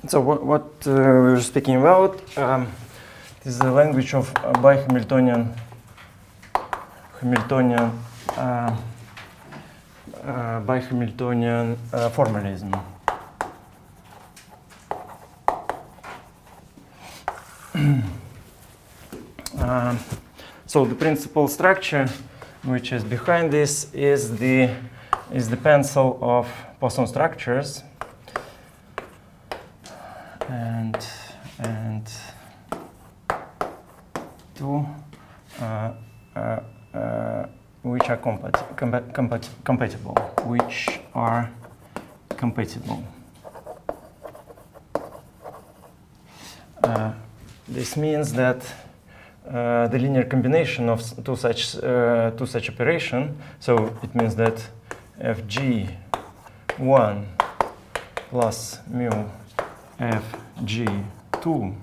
So what we were speaking about is the language of Bihamiltonian formalism. So the principal structure which is behind this is the pencil of Poisson structures, and two which are compatible, This means that the linear combination of two such operation. So it means that fg1 plus mu fg2.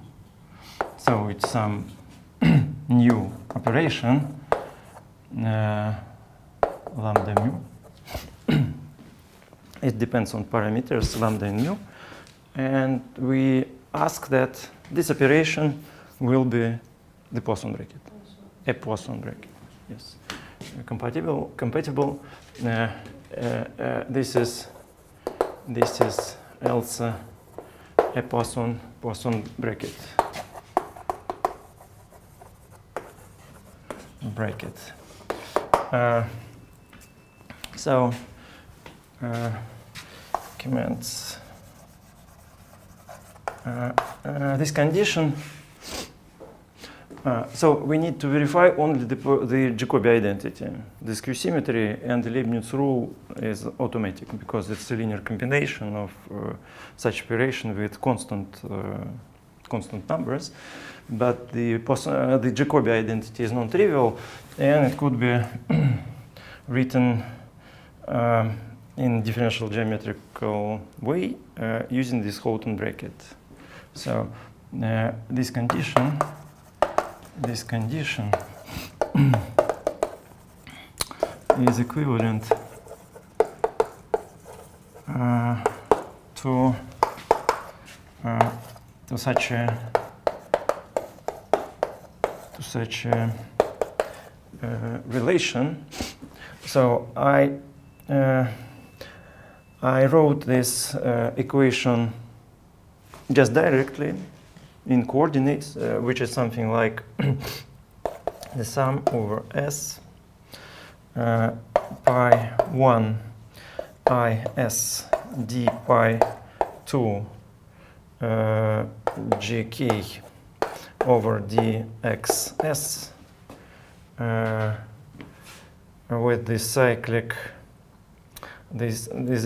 So it's some new operation, lambda mu. It depends on parameters lambda and mu, and we ask that this operation will be the Poisson bracket, a Poisson bracket. Yes, compatible. This is also a Poisson bracket. So comments. This condition. So we need to verify only the Jacobi identity. The skew symmetry and the Leibniz rule is automatic because it's a linear combination of such operation with constant numbers. But the Jacobi identity is non-trivial, and it could be written in differential geometrical way using this Houghton bracket. So this condition is equivalent to such a relation. So I wrote this equation just directly in coordinates, which is something like the sum over S pi 1 is d pi 2 gk over dxs with the cyclic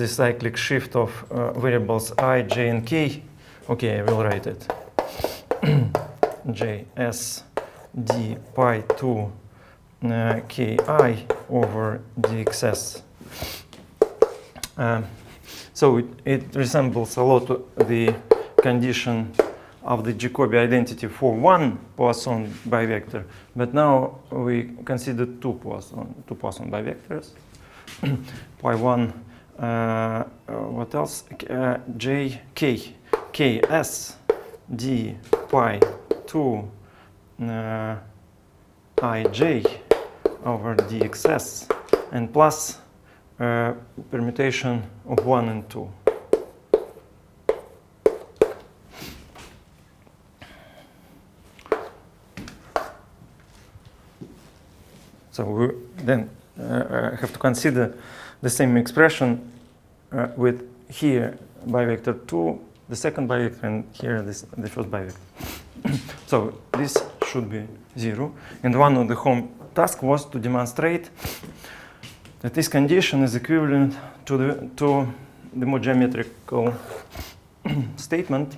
cyclic shift of variables I, j, and k. Okay, I will write it. Js d pi 2 ki over dxs. So it resembles a lot to the condition of the Jacobi identity for one Poisson bivector, but now we consider two Poisson bivectors. Pi 1, what else? Ks d pi 2 ij over dxs, and plus permutation of 1 and 2. So we then have to consider the same expression with here bivector 2, the second bivector, and here the first bivector. So this should be 0. And one of the home tasks was to demonstrate that this condition is equivalent to the more geometrical statement.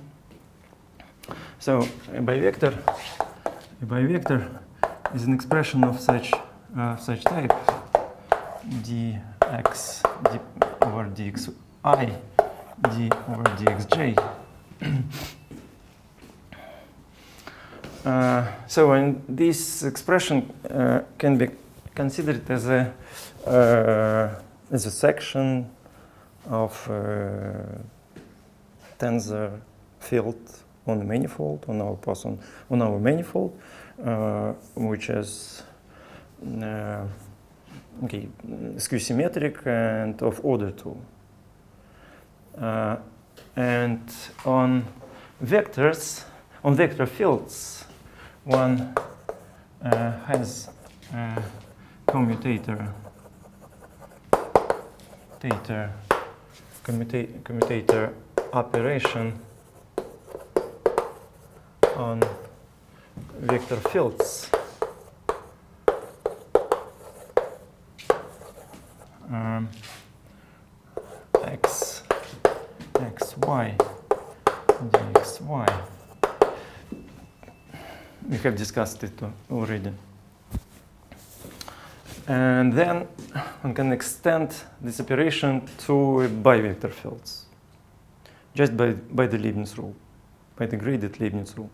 So a bivector is an expression of such type: dx d over dxi d over dxj. So, and this expression can be considered as a section of tensor field on the manifold, on our Poisson, on our manifold, which is skew-symmetric and of order 2. And on vectors, on vector fields, one has a commutator operation on vector fields x, y, dxy. We have discussed it already. And then one can extend this operation to bivector fields, just by the Leibniz rule, by the graded Leibniz rule.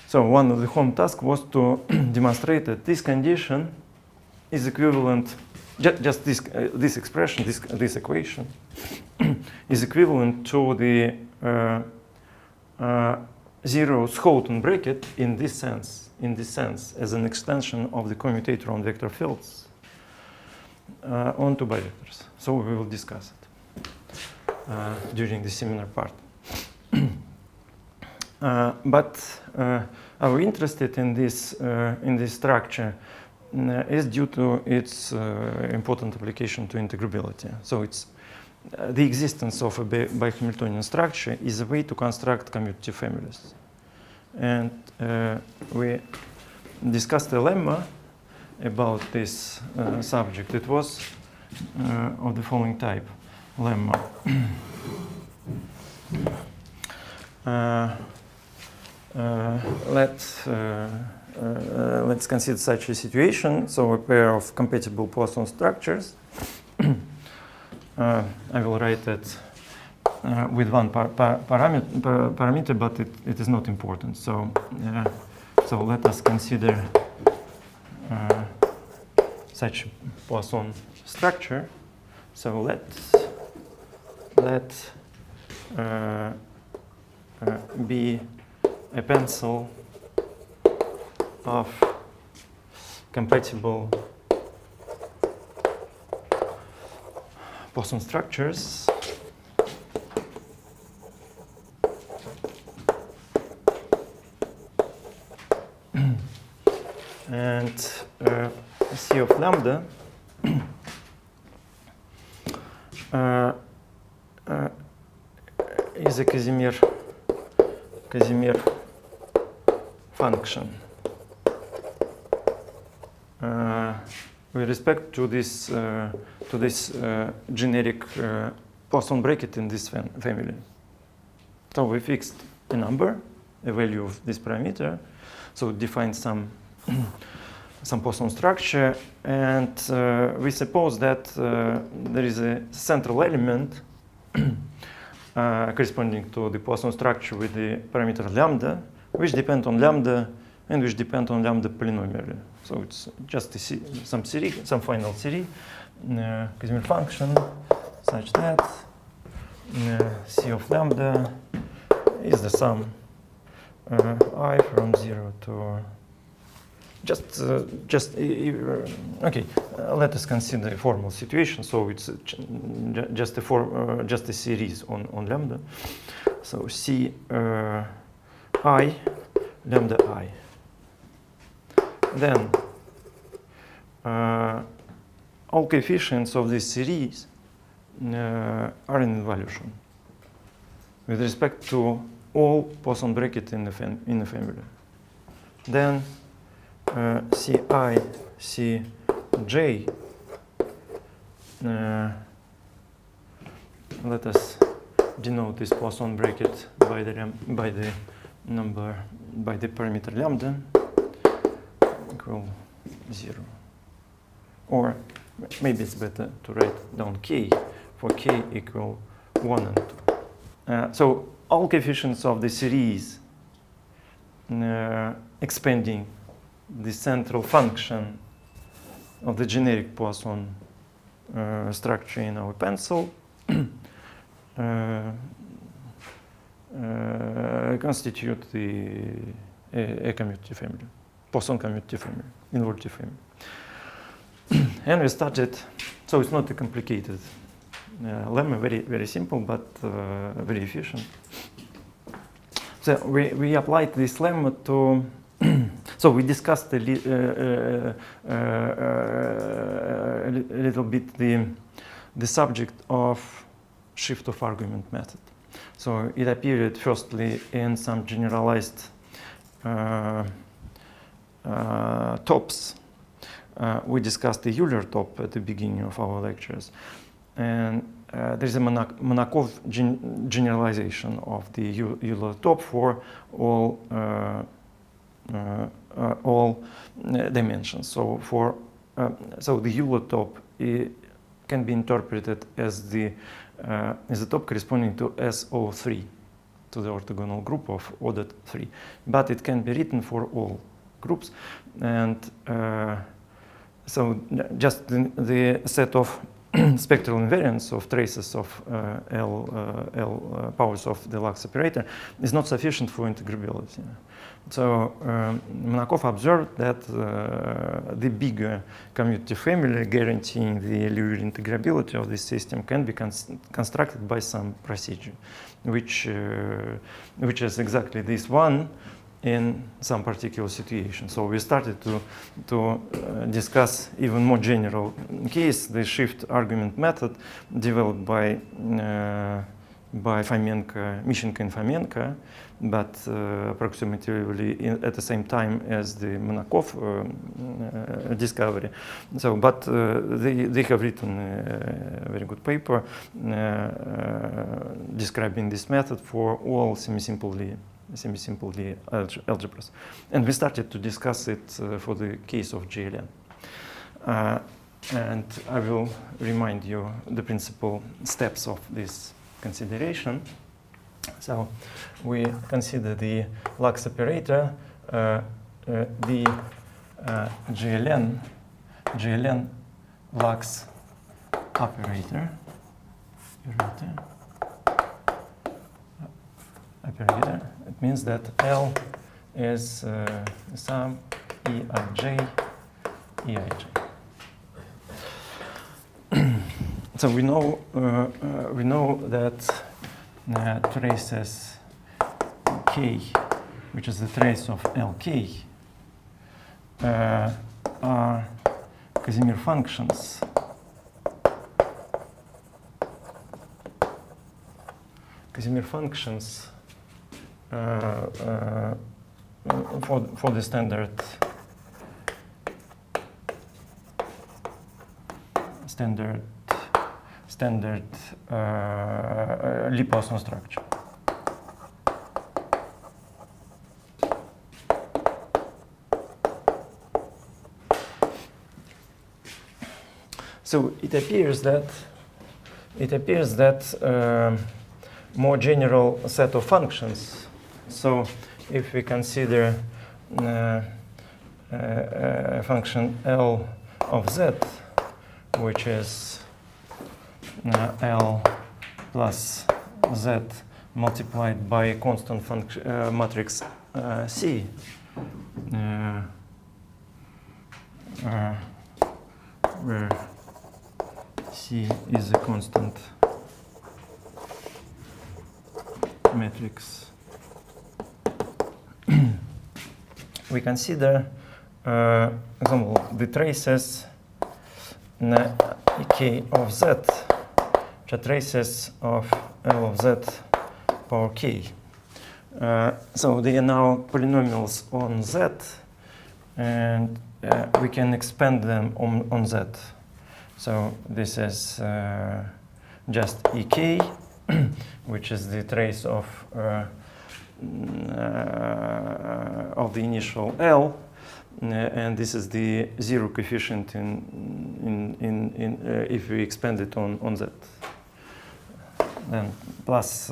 So one of the home tasks was to demonstrate that this condition is equivalent, just this expression, this equation, is equivalent to the zeros Houghton bracket in this sense, as an extension of the commutator on vector fields onto bivectors. So we will discuss it during the seminar part. But our interest in this structure is due to its important application to integrability. So it's the existence of a Bihamiltonian structure is a way to construct commutative families. And we discussed a lemma about this subject. It was of the following type, lemma. Let's consider such a situation. So a pair of compatible Poisson structures. I will write it with one parameter, but it is not important. So, so let us consider such Poisson structure. So let be a pencil of compatible Poisson structures and C of lambda is a Casimir function with respect to this generic Poisson bracket in this family. So we fixed a number, a value of this parameter. So define some Poisson structure, and we suppose that there is a central element corresponding to the Poisson structure with the parameter lambda, which depend on lambda and which depend on lambda polynomially. So it's just some final series, Casimir function, such that C of lambda is the sum I from 0 to okay. Let us consider a formal situation. So it's just a series on lambda. So C I lambda I. Then all coefficients of this series are in involution with respect to all Poisson brackets in the family. Then Ci, Cj, let us denote this Poisson bracket by the parameter lambda equal 0. Or maybe it's better to write down k for k equal 1 and 2. So all coefficients of the series expanding the central function of the generic Poisson constitute a commutative family, Poisson commutative family, invertible family. And we started, so it's not a complicated lemma, very simple, but very efficient. So we applied this lemma to, so we discussed a little bit the subject of shift of argument method. So it appeared firstly in some generalized tops. We discussed the Euler top at the beginning of our lectures. And there's a Monakov generalization of the Euler top for all dimensions. So so the Euler top can be interpreted as the top corresponding to SO3, to the orthogonal group of ordered 3. But it can be written for all groups. And so just the set of spectral invariants of traces of L powers of the Lux operator is not sufficient for integrability. So Monakov observed that the bigger commutative family guaranteeing the Liouville integrability of this system can be constructed by some procedure, which is exactly this one in some particular situation. So we started to discuss even more general case, the shift argument method developed by Mishchenko and Fomenko, but approximately at the same time as the Monakov discovery. So, but they have written a very good paper describing this method for all semi-simply algebras. And we started to discuss it for the case of GLN. And I will remind you the principal steps of this consideration. So we consider the Lux operator, the GLN Lux operator. It means that L is sum Eij, Eij. So we know that traces K, which is the trace of Lk, are Casimir functions. Casimir functions for the standard Lie-Poisson structure. So it appears that more general set of functions. So if we consider a function L of z, which is L plus z multiplied by a constant function matrix C, where C is a constant matrix, we consider example the traces Ek of z, which are traces of L of z power k. So they are now polynomials on z, and we can expand them on z. So this is just Ek, which is the trace of the initial L, and this is the zero coefficient if we expand it on z. Then plus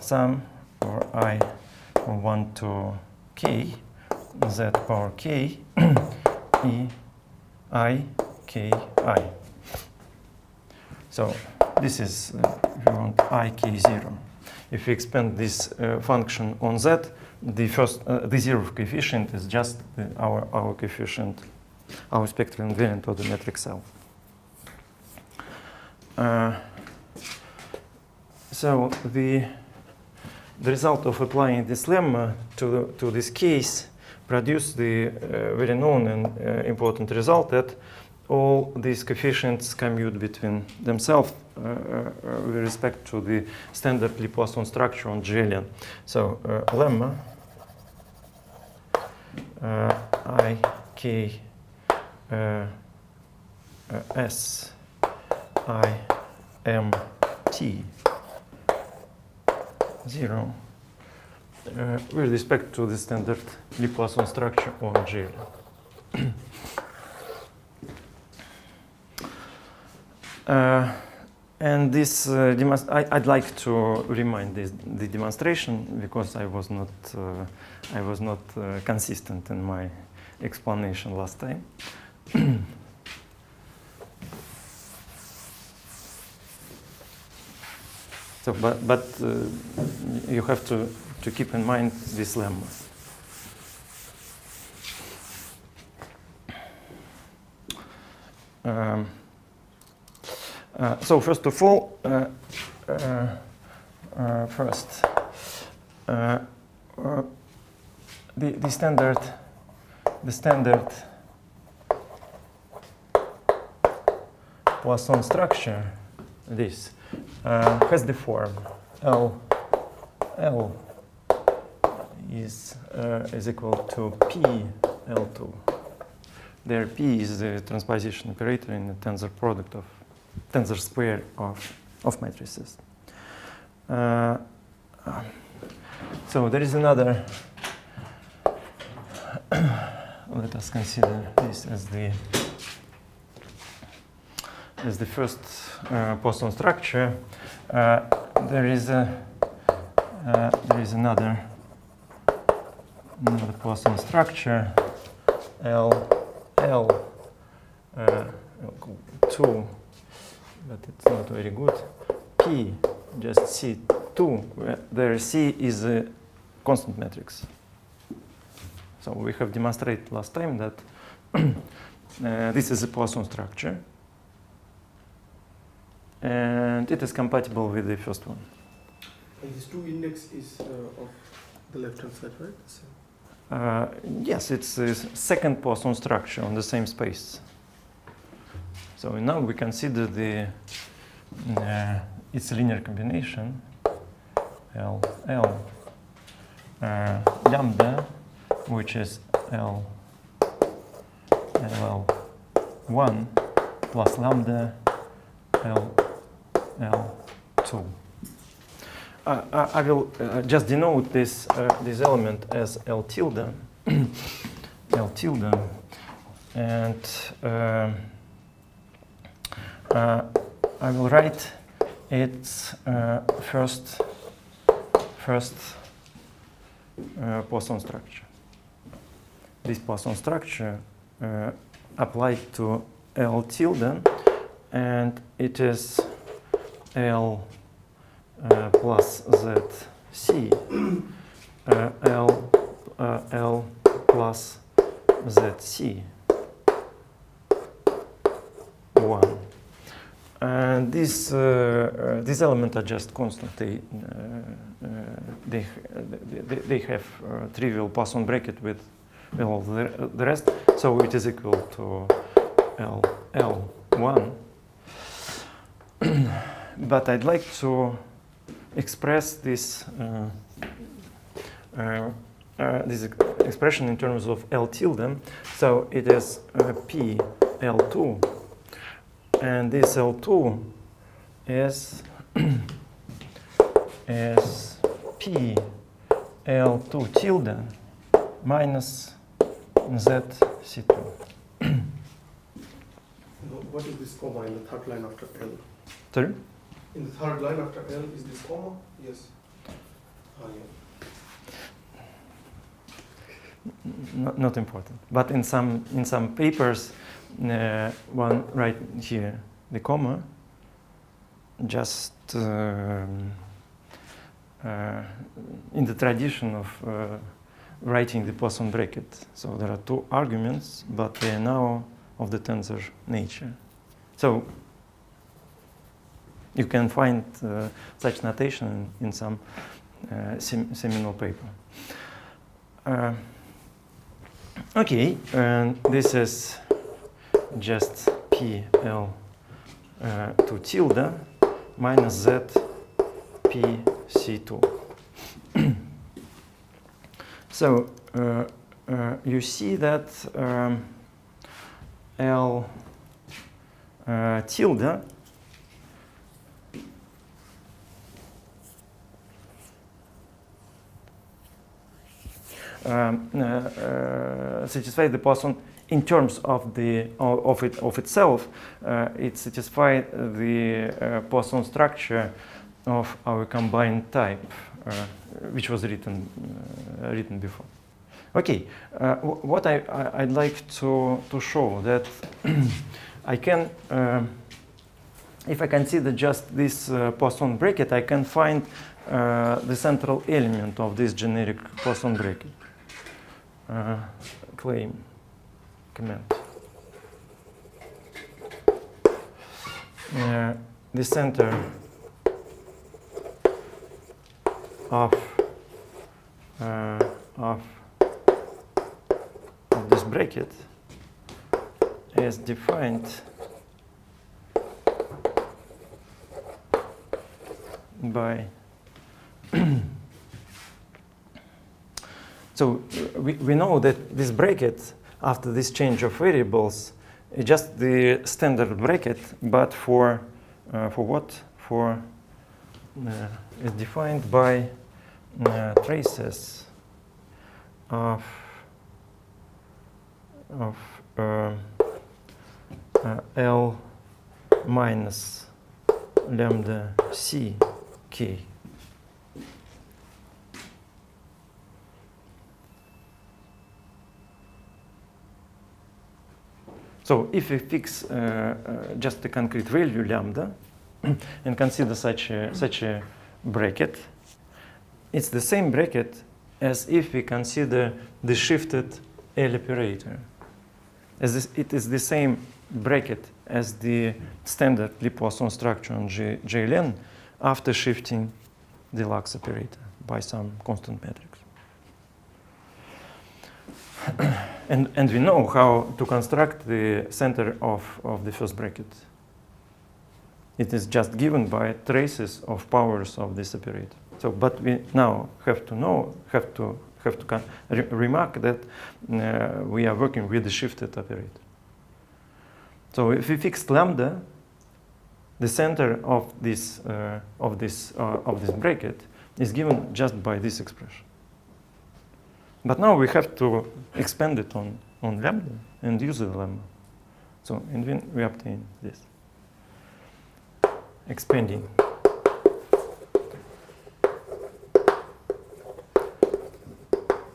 sum for I from 1 to k, z power k, e I k I. So this is, if you want, I k0. if we expand this function on Z, the zeroth coefficient is just our coefficient, our spectral invariant of the metric cell. So the result of applying this lemma to this case produced the very known and important result that all these coefficients commute between themselves with respect to the standard Poisson structure on GLN. So lemma I k s I m t 0 with respect to the standard Poisson structure on GLN. And this I'd like to remind the demonstration because I was not consistent in my explanation last time. So, but you have to keep in mind this lemma. So first of all, the standard Poisson structure, this has the form L is equal to P L2. There P is the transposition operator in the tensor product of tensor square of matrices. So there is another. Let us consider this as the first Poisson structure. There is another Poisson structure L2, but it's not very good. P, just C2, where C is a constant matrix. So we have demonstrated last time that this is a Poisson structure, and it is compatible with the first one. And this 2 index is of the left-hand side, right? Yes, it's a second Poisson structure on the same space. So now we consider it's a linear combination L lambda, which is LL1 plus lambda LL2. I will just denote this element as L tilde, and I will write its first Poisson structure. This Poisson structure applied to L tilde, and it is L plus ZC, L plus ZC 1. And these elements are just constant. They have trivial Poisson bracket with all the rest, so it is equal to L1. But I'd like to express this expression in terms of L tilde. So it is P L2, and this L2 is P L2 tilde minus ZC2. What is this comma in the third line after L? Sorry? In the third line after L is this comma? Yes. Yeah. Not important. But in some papers, one write here the comma just in the tradition of writing the Poisson bracket. So there are two arguments, but they are now of the tensor nature. So you can find such notation in some seminal paper. Okay, and this is just PL to tilde minus Z P C2. So you see that L tilde satisfies the Poisson in terms of the of itself. It satisfies the Poisson structure of our combined type, which was written before. Okay, what I'd like to show that I can, if I consider just this Poisson bracket, I can find the central element of this generic Poisson bracket. Claim, comment. The center of this bracket is defined by so we know that this bracket after this change of variables is just the standard bracket, but for what? For is defined by traces of L minus lambda C K. So if we fix just a concrete value lambda and consider such a bracket, it's the same bracket as if we consider the shifted L operator. It is the same bracket as the standard Poisson structure on JLN after shifting the Lux operator by some constant matrix. And we know how to construct the center of the first bracket. It is just given by traces of powers of this operator. So, but we now have to remark that we are working with the shifted operator. So, if we fix lambda, the center of this bracket is given just by this expression. But now we have to expand it on lambda and use the lambda. So, and then we obtain this. Expanding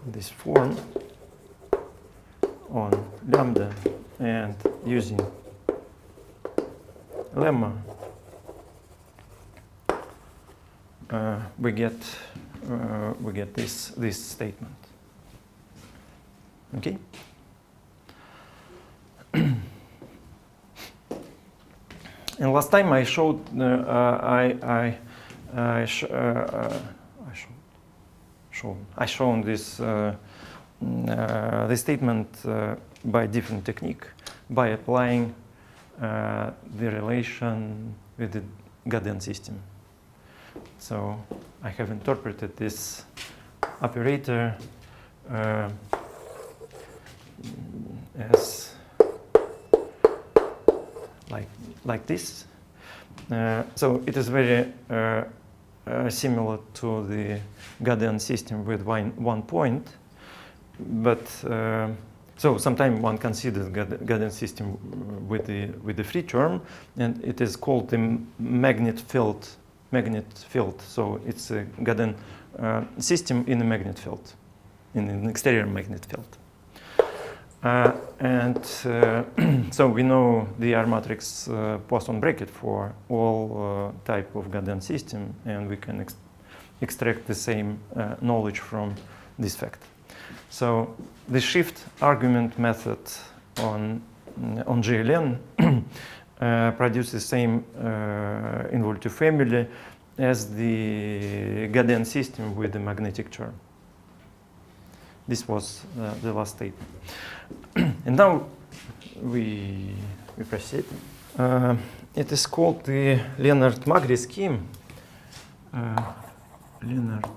this form on lambda and using lemma, we get this statement. Okay. And last time I showed shown this statement by different technique, by applying the relation with the Gaudian system. So I have interpreted this operator as like this. So it is very similar to the Gaudian system with one point, but so sometimes one considers Gaudian system with the free term, and it is called the magnet field. So it's a Gaudian system in a magnet field, in an exterior magnet field. So we know the R matrix Poisson bracket for all type of Gaudian system, and we can extract the same knowledge from this fact. So the shift argument method on GLN produces the same involutive family as the Gaden system with the magnetic term. This was the last statement. And now we proceed. It is called the Lenard-Magri scheme. Lenard-Magri.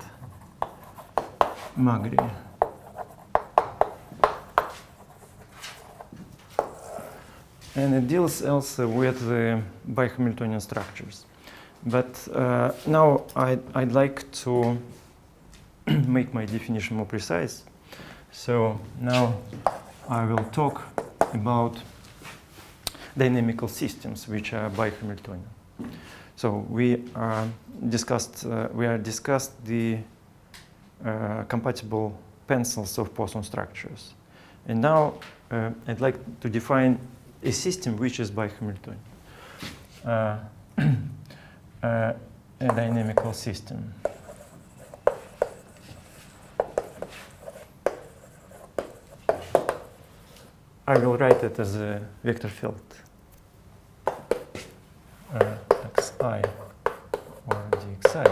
And it deals also with the Bihamiltonian structures. But now I'd like to make my definition more precise. So now I will talk about dynamical systems which are Bihamiltonian. So we discussed the compatible pencils of Poisson structures. And now I'd like to define a system which is Bihamiltonian. A dynamical system. I will write it as a vector field, xi or dxi.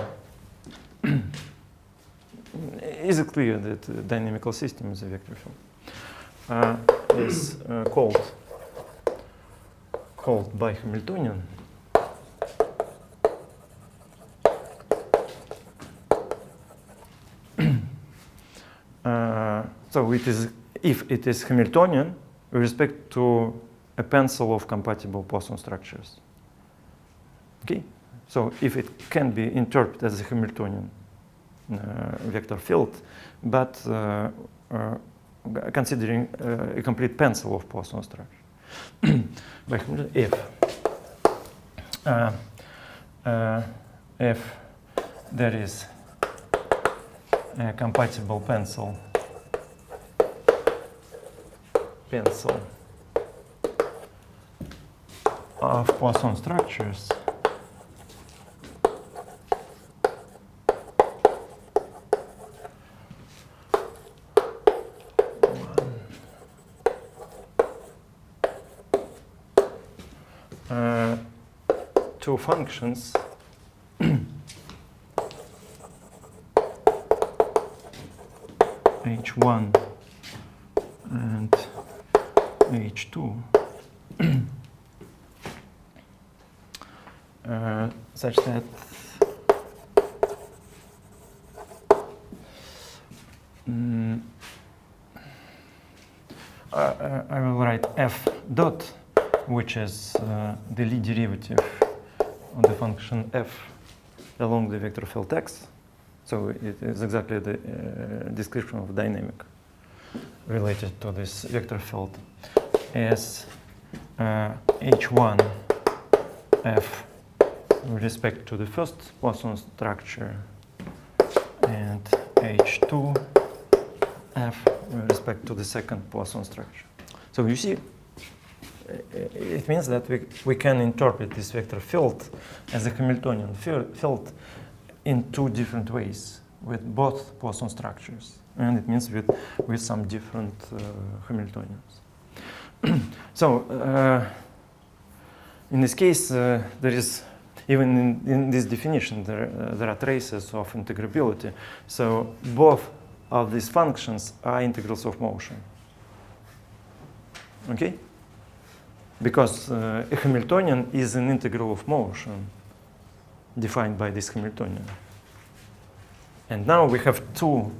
Is it clear that a dynamical system is a vector field? Is called Bihamiltonian. So it is, if it is Hamiltonian with respect to a pencil of compatible Poisson structures. Okay, so if it can be interpreted as a Hamiltonian vector field, but considering a complete pencil of Poisson structure. If there is a compatible pencil of Poisson structures, two functions h1 and h2 such that I will write f dot, which is the Lie derivative of the function f along the vector field x. So it is exactly the description of dynamic related to this vector field as h1 f with respect to the first Poisson structure and h2 f with respect to the second Poisson structure. So you see, it means that we can interpret this vector field as a Hamiltonian field in two different ways with both Poisson structures, and it means with some different Hamiltonians. So in this case, there is, even in this definition, there are traces of integrability. So both of these functions are integrals of motion. Okay? Because a Hamiltonian is an integral of motion defined by this Hamiltonian. And now we have two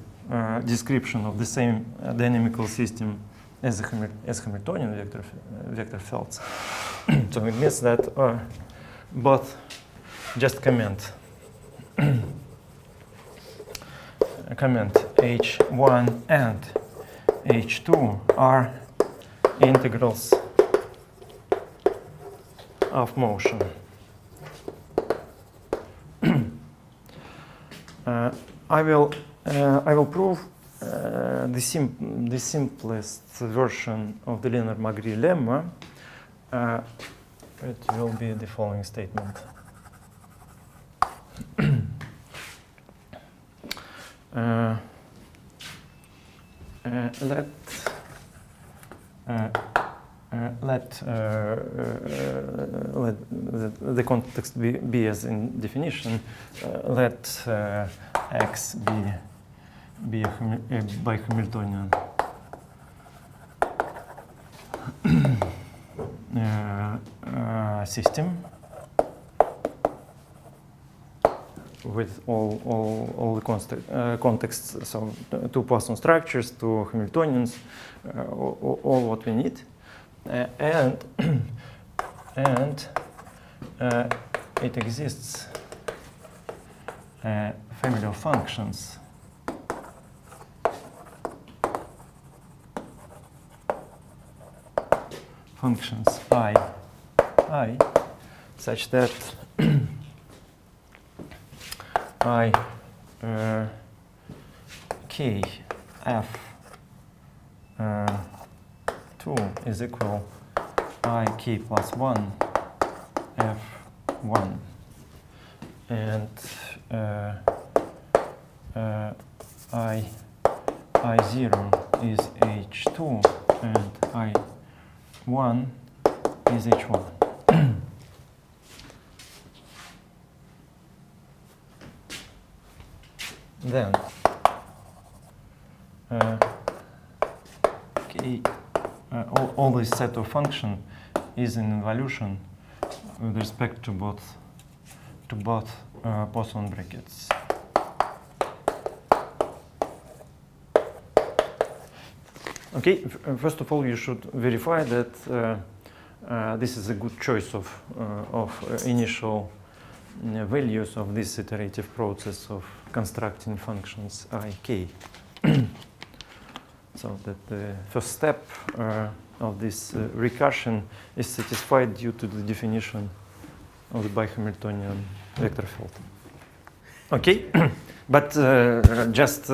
descriptions of the same dynamical system as Hamiltonian vector fields. So it means that both, just comment h1 and h2 are integrals of motion. I will prove the simplest version of the Lenard-Magri lemma. It will be the following statement. let the context be as in definition. Let X be a Bihamiltonian system with all the contexts, so two Poisson structures, two Hamiltonians, all what we need, and it exists a family of functions I such that I K F 2 is equal I K plus 1 F 1, and I 0 is H2 and I 1 is H1. Then all this set of function is in involution with respect to both Poisson brackets. Okay, first of all, you should verify that this is a good choice of initial values of this iterative process of constructing functions I, K. So that the first step of this recursion is satisfied due to the definition of the Bihamiltonian vector field. Okay, but just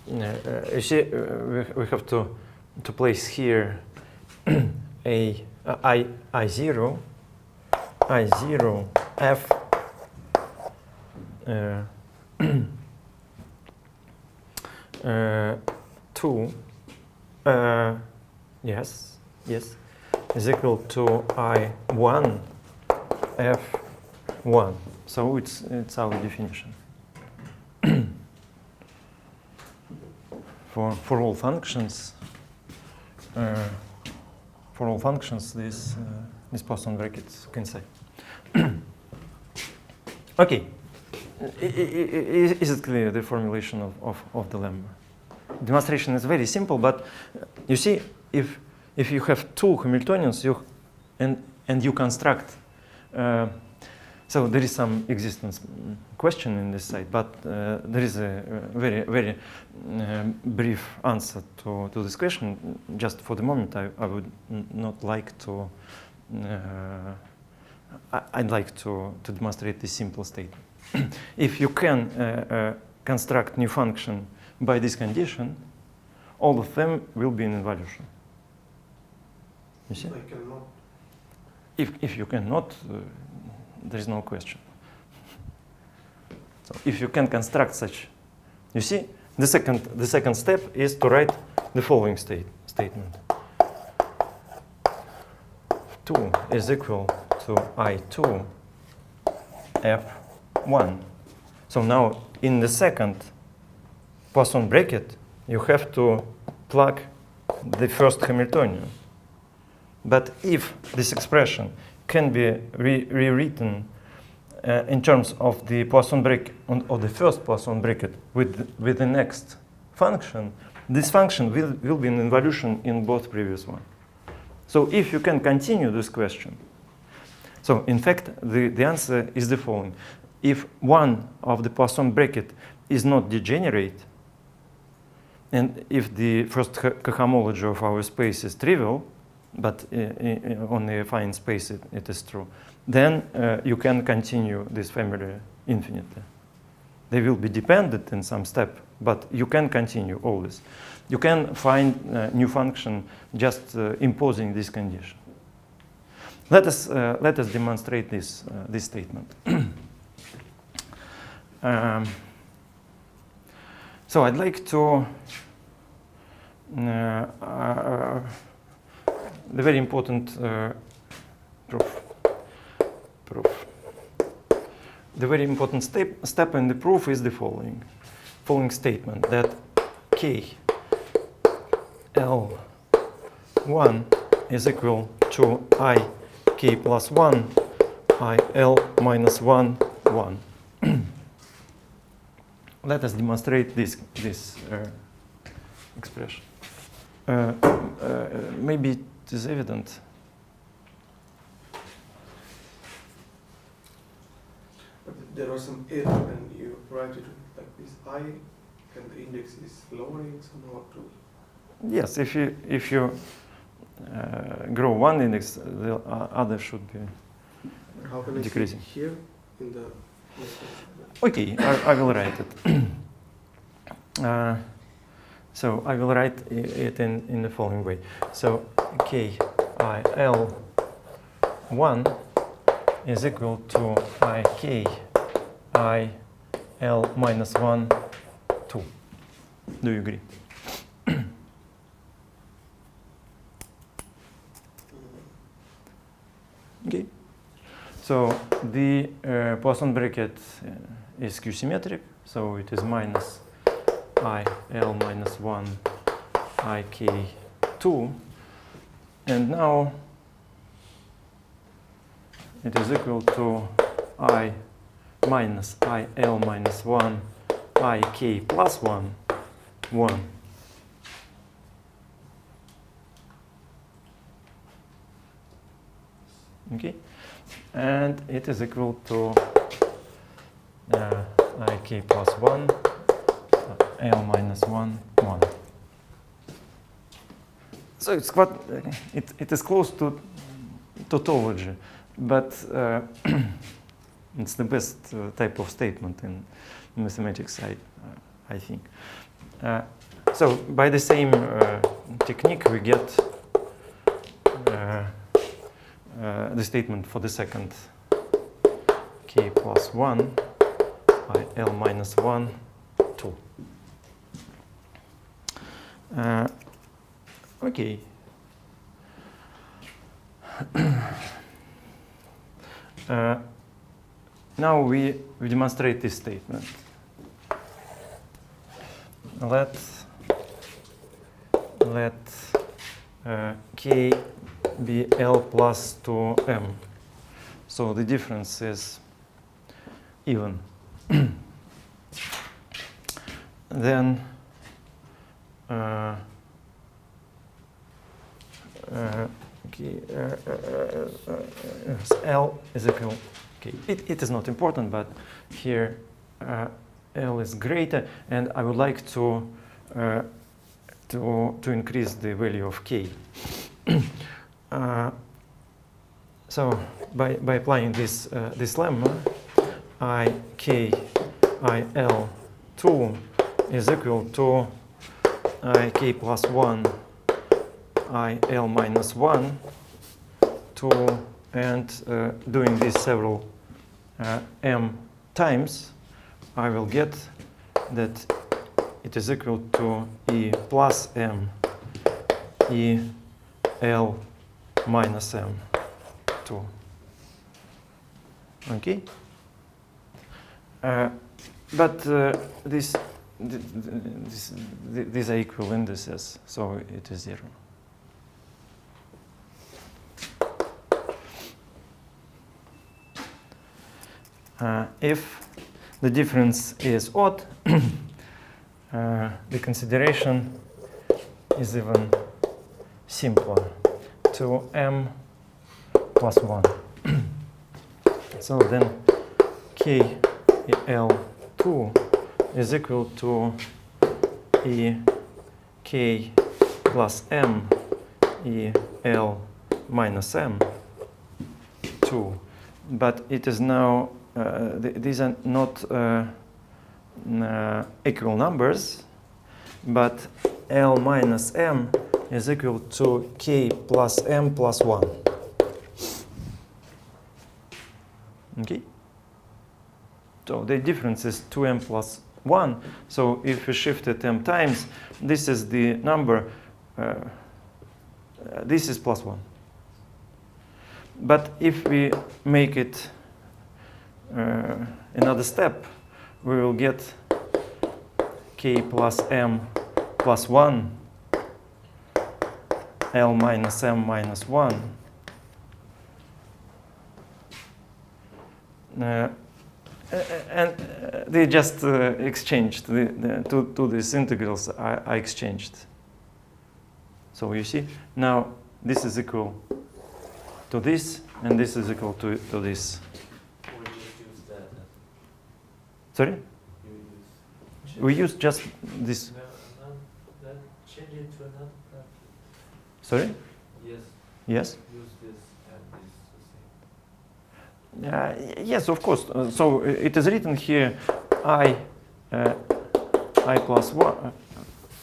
you see, we have to place here I0 F 2 yes is equal to I1 F1. So it's our definition. For all functions, this Poisson brackets can say. Okay, is it clear, the formulation of the lemma? Demonstration is very simple, but you see, if you have two Hamiltonians, and you construct, so there is some existence question in this side, but there is a very brief answer to this question. Just for the moment, I would not like to. I'd like to demonstrate this simple statement. If you can construct new function by this condition, all of them will be in involution. You see? I cannot. If you cannot, there is no question. So if you can construct such, you see, the second step is to write the following statement. 2 is equal to I2 F1. So now in the second Poisson bracket, you have to plug the first Hamiltonian. But if this expression can be rewritten in terms of the Poisson bracket, or the first Poisson bracket with the next function, this function will be in involution in both previous ones. So if you can continue this question, so in fact the answer is the following. If one of the Poisson bracket is not degenerate, and if the first cohomology of our space is trivial, but on the affine space it is true, then you can continue this family infinitely. They will be dependent in some step, but you can continue always. You can find a new function just imposing this condition. Let us demonstrate this statement. So I'd like to the very important proof. The very important step in the proof is the following statement, that K L1 is equal to I K plus 1 I L minus 1 1. Let us demonstrate this expression. Maybe it is evident. But there was some error when you write it like this I, and the index is lowering somehow too. Yes, if you grow one index, the other should be How can I decreasing. see it here in the Okay, I will write it. So I will write it in the following way. So K I L1 is equal to I K I L minus 1 2. Do you agree? Okay. So the Poisson bracket is Q-symmetric, so it is minus I L minus 1 I K 2, and now it is equal to I minus I L minus 1 I K plus 1 1. Okay, and it is equal to I K plus 1 L minus 1 1. So it's quite it is close to tautology, but it's the best type of statement in mathematics, I think. So by the same technique we get the statement for the second K plus 1 I L minus 1 2. Okay. Now we demonstrate this statement. Let K be L plus 2M. So the difference is even. Then L is equal. Okay, it is not important, but here L is greater, and I would like to increase the value of K. So by applying this lemma, I K I L 2 is equal to I K plus 1 I L minus 1 2, and doing this several m times, I will get that it is equal to E plus m E L minus m 2. Okay, but these are equal indices, so it is 0. If the difference is odd, the consideration is even simpler, to m plus 1. So then K L2 is equal to E K plus m E L minus m 2. But it is now these are not equal numbers, but L minus m is equal to K plus m plus 1. Okay? So the difference is 2m plus 1. So if we shift it m times, this is the number, this is plus 1. But if we make it another step, we will get k plus m plus 1, l minus m minus 1. And they just exchanged to these integrals. I exchanged. So you see, now this is equal to this, and this is equal to this. We just use that. Sorry? We use just this. No, then change it to another graph. Sorry? Yes. Yes? Use this and this the same. Yes, of course. So it is written here I plus 1,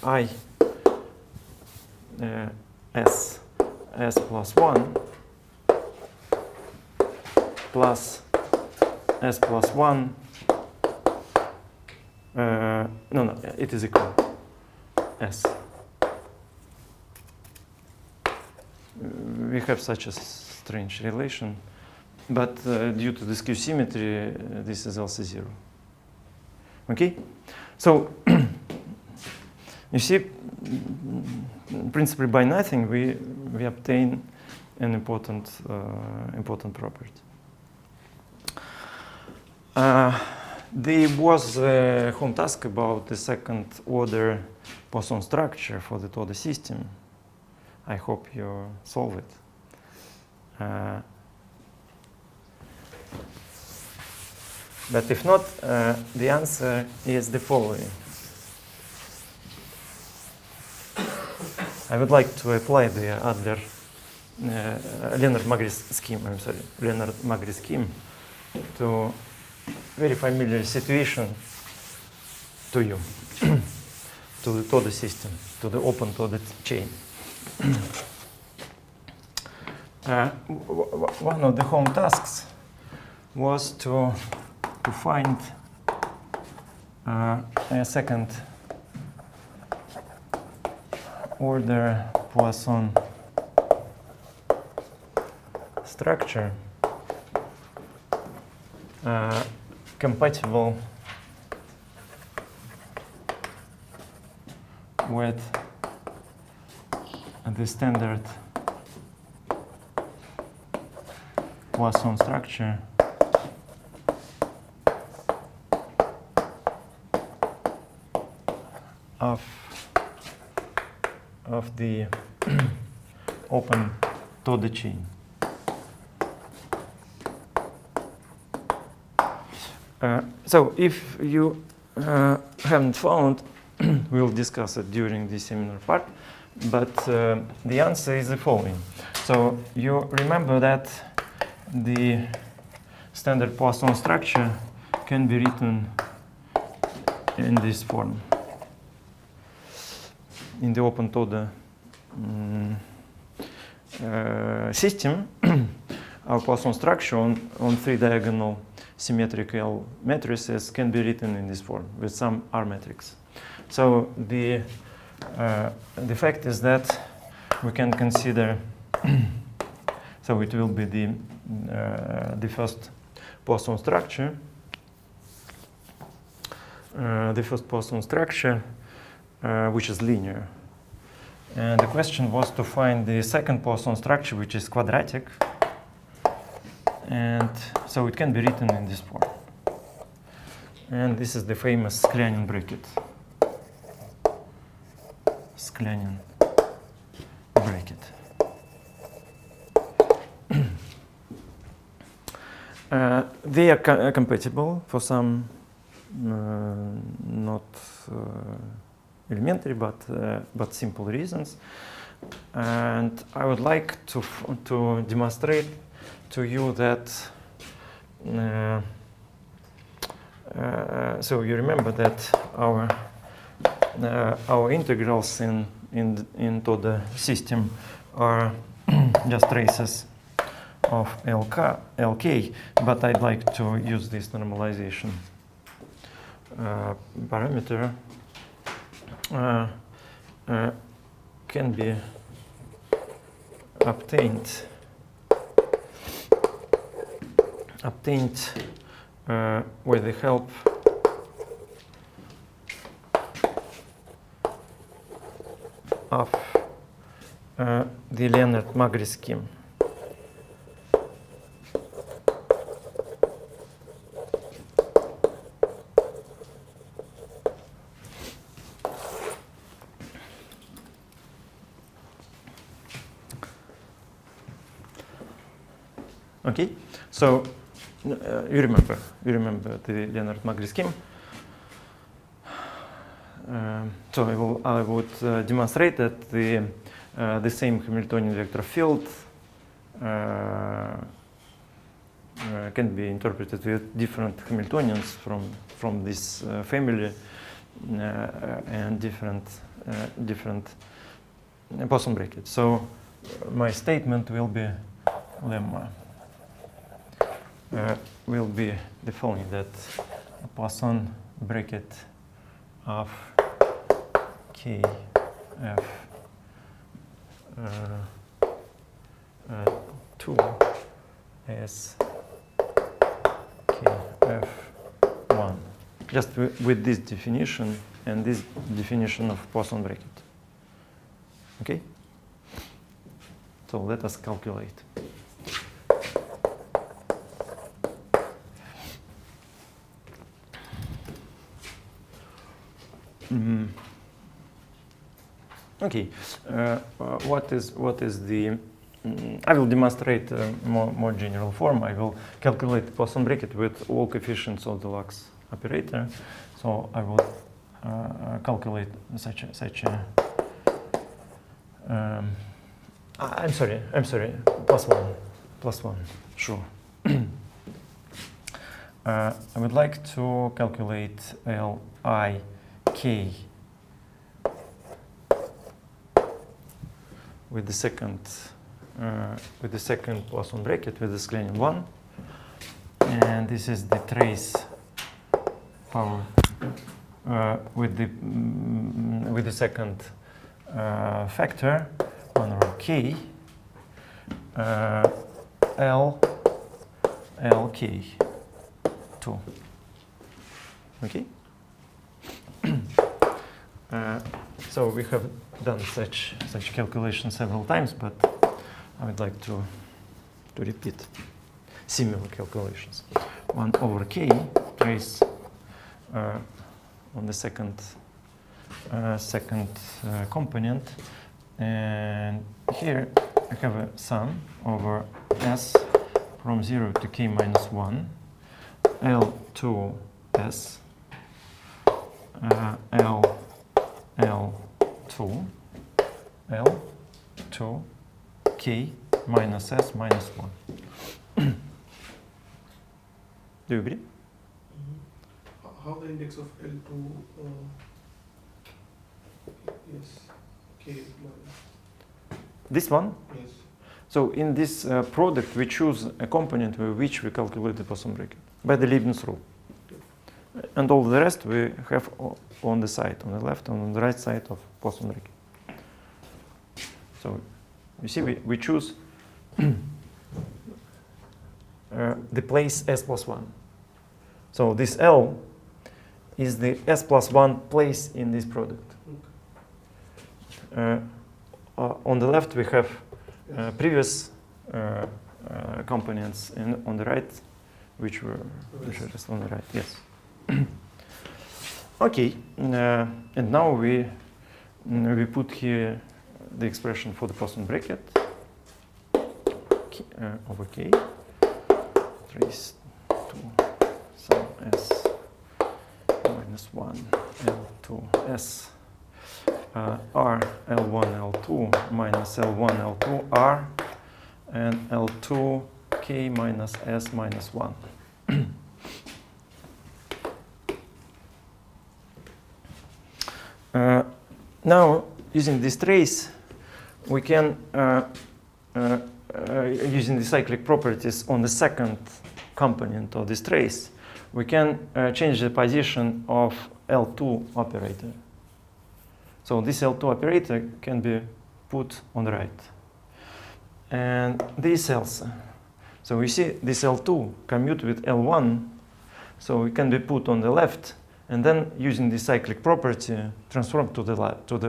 I s plus 1 plus s plus 1. No, it is equal s. We have such a strange relation. But due to the skew symmetry, this is also 0. Okay? So, you see, principally by nothing, we obtain an important property. There was a home task about the second order Poisson structure for the Toda system. I hope you solve it. But if not, the answer is the following. I would like to apply the other Lenard-Magri scheme, Lenard-Magri scheme to very familiar situation to you, to the Toda system, to the open Toda chain. One of the home tasks was to find a second order Poisson structure compatible with the standard Poisson structure of the open Toda chain. So if you haven't found, we'll discuss it during the seminar part, but the answer is the following. So you remember that the standard Poisson structure can be written in this form. In the open Toda system, our Poisson structure on three diagonal symmetrical matrices can be written in this form with some R matrix. So the fact is that we can consider, so it will be the first Poisson structure, which is linear. And the question was to find the second Poisson structure, which is quadratic. And so it can be written in this form. And this is the famous Sklenin bracket. Sklenin bracket. They are compatible for some not elementary but simple reasons. And I would like to demonstrate to you that so you remember that our integrals in Toda system are just traces of LK, but I'd like to use this normalization parameter can be obtained with the help of the Lenard-Magri scheme. Okay, so you remember the Lenard-Magri scheme. So I would demonstrate that the same Hamiltonian vector field can be interpreted with different Hamiltonians from this family and different Poisson brackets. So my statement will be lemma. Will be the following, that a Poisson bracket of K F 2 as K F 1, just with this definition and this definition of Poisson bracket. Okay? So let us calculate. Okay, what is the? I will demonstrate a more general form. I will calculate the Poisson bracket with all coefficients of the Lux operator. So I will calculate such a. I'm sorry. +1. Sure. I would like to calculate LIK with the second Poisson bracket with the Sklenin 1, and this is the trace power with the second factor 1 over K LK 2. Okay. So we have done such calculations several times, but I would like to repeat similar calculations. 1 over K trace on the second component, and here I have a sum over S from 0 to K minus 1 L2S L2 K minus S minus 1. Do you agree? How the index of L2 yes, K minus? This one? Yes. So in this product we choose a component with which we calculate the Poisson bracket by the Leibniz rule. And all the rest we have on the side, on the left and on the right side of Poisson bracket. So you see we choose the place S plus 1. So this L is the S plus 1 place in this product. On the left we have previous components, and on the right which were just on the right. Yes. Okay, and now we put here the expression for the Poisson bracket over K trace to sum S minus 1 L2 S R L1 L2 minus L1 L2 R and L2 K minus S minus 1. Now, using this trace, we can, using the cyclic properties on the second component of this trace, we can change the position of L2 operator. So this L2 operator can be put on the right. And this also. So we see this L2 commute with L1, so it can be put on the left, and then using the cyclic property, transform to the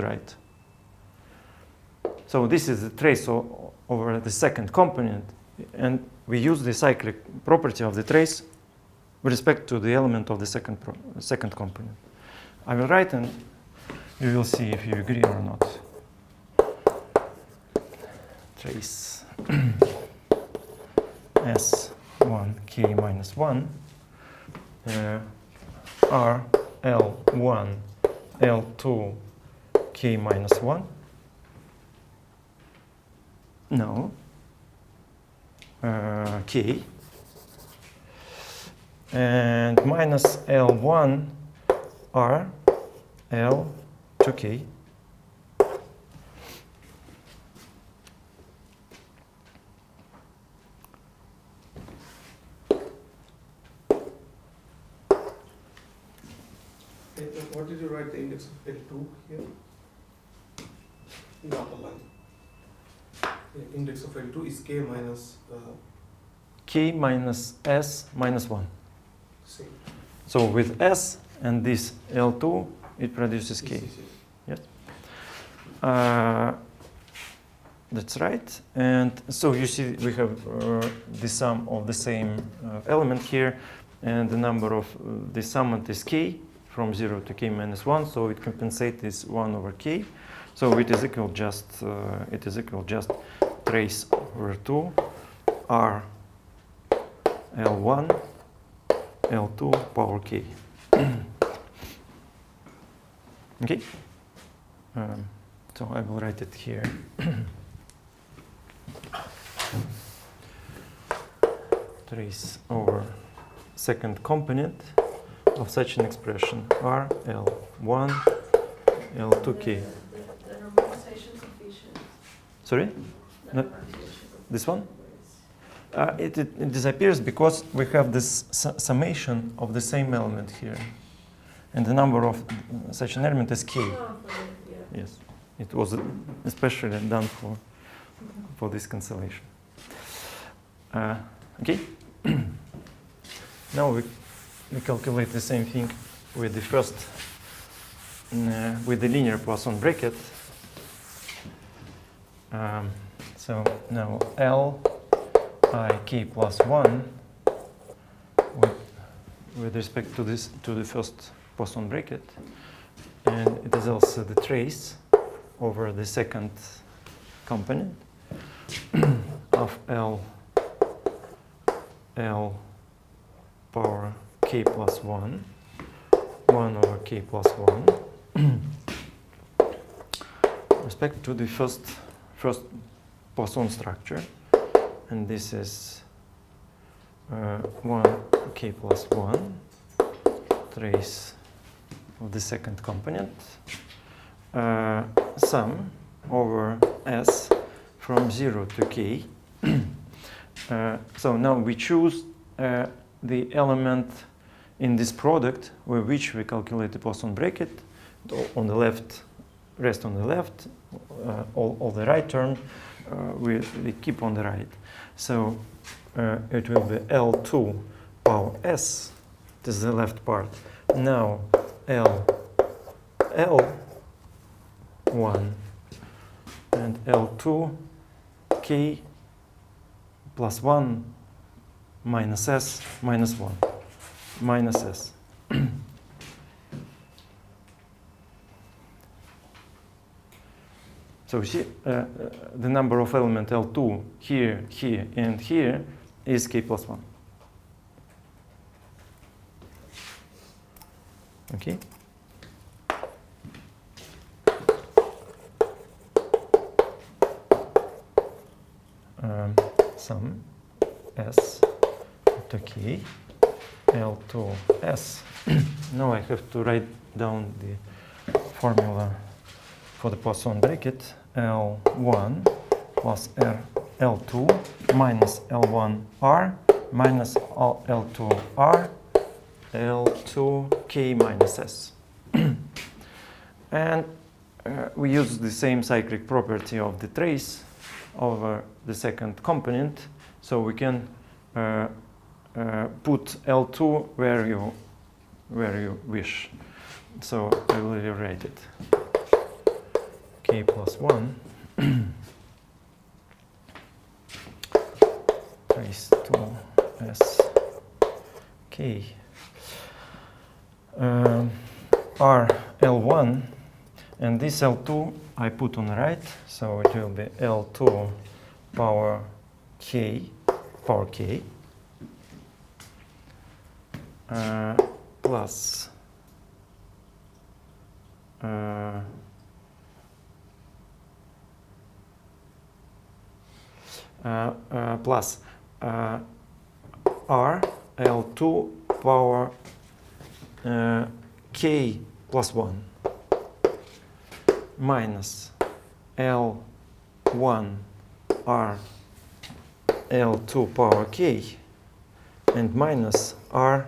right. So this is the trace over the second component, and we use the cyclic property of the trace with respect to the element of the second component. I will write, and you will see if you agree or not. Trace S1 k minus 1 R L1 L2 k minus 1. No. K. And minus L1 R L to K. What did you write the index of L2 here? Not the line. The index of L2 is k minus K minus S minus 1. same. So with S and this L2, it produces K. Yes. That's right. And so you see we have the sum of the same element here, and the number of the summand is K from 0 to K minus 1, so it compensates this 1 over K. So it is equal just trace over 2 R L1 L2 power K. Okay. So I will write it here. Trace over second component of such an expression R L1 L2K. The normalization coefficient. Sorry? No, this one? It disappears because we have this summation of the same element here. And the number of such an element is K. Oh, yeah. Yes. It was especially done for this cancellation. Okay. Now we calculate the same thing with the first, with the linear Poisson bracket. So now L I k plus 1 with respect to this, to the first Poisson bracket, and it is also the trace over the second component of L power k plus 1 over k plus 1 respect to the first Poisson structure, and this is 1 k plus 1 trace of the second component, sum over S from 0 to K. So now we choose the element in this product with which we calculate the Poisson bracket. On the left, rest on the left, all the right term we keep on the right. So it will be L2 power S, this is the left part. Now L1 and L2 K plus 1 minus S minus 1 minus S. So you see the number of element L2 here, here, and here is K plus 1. Okay. Sum S to K L2 S. Now I have to write down the formula for the Poisson bracket. L1 plus L2 minus L1R minus L2R L2K minus S. And we use the same cyclic property of the trace over the second component, so we can put L2 where you wish. So I will rewrite it. K plus 1 trace to S K R L1, and this L2 I put on the right, so it will be L2 power K plus R L2 power K plus 1 minus L1 R L2 power K and minus R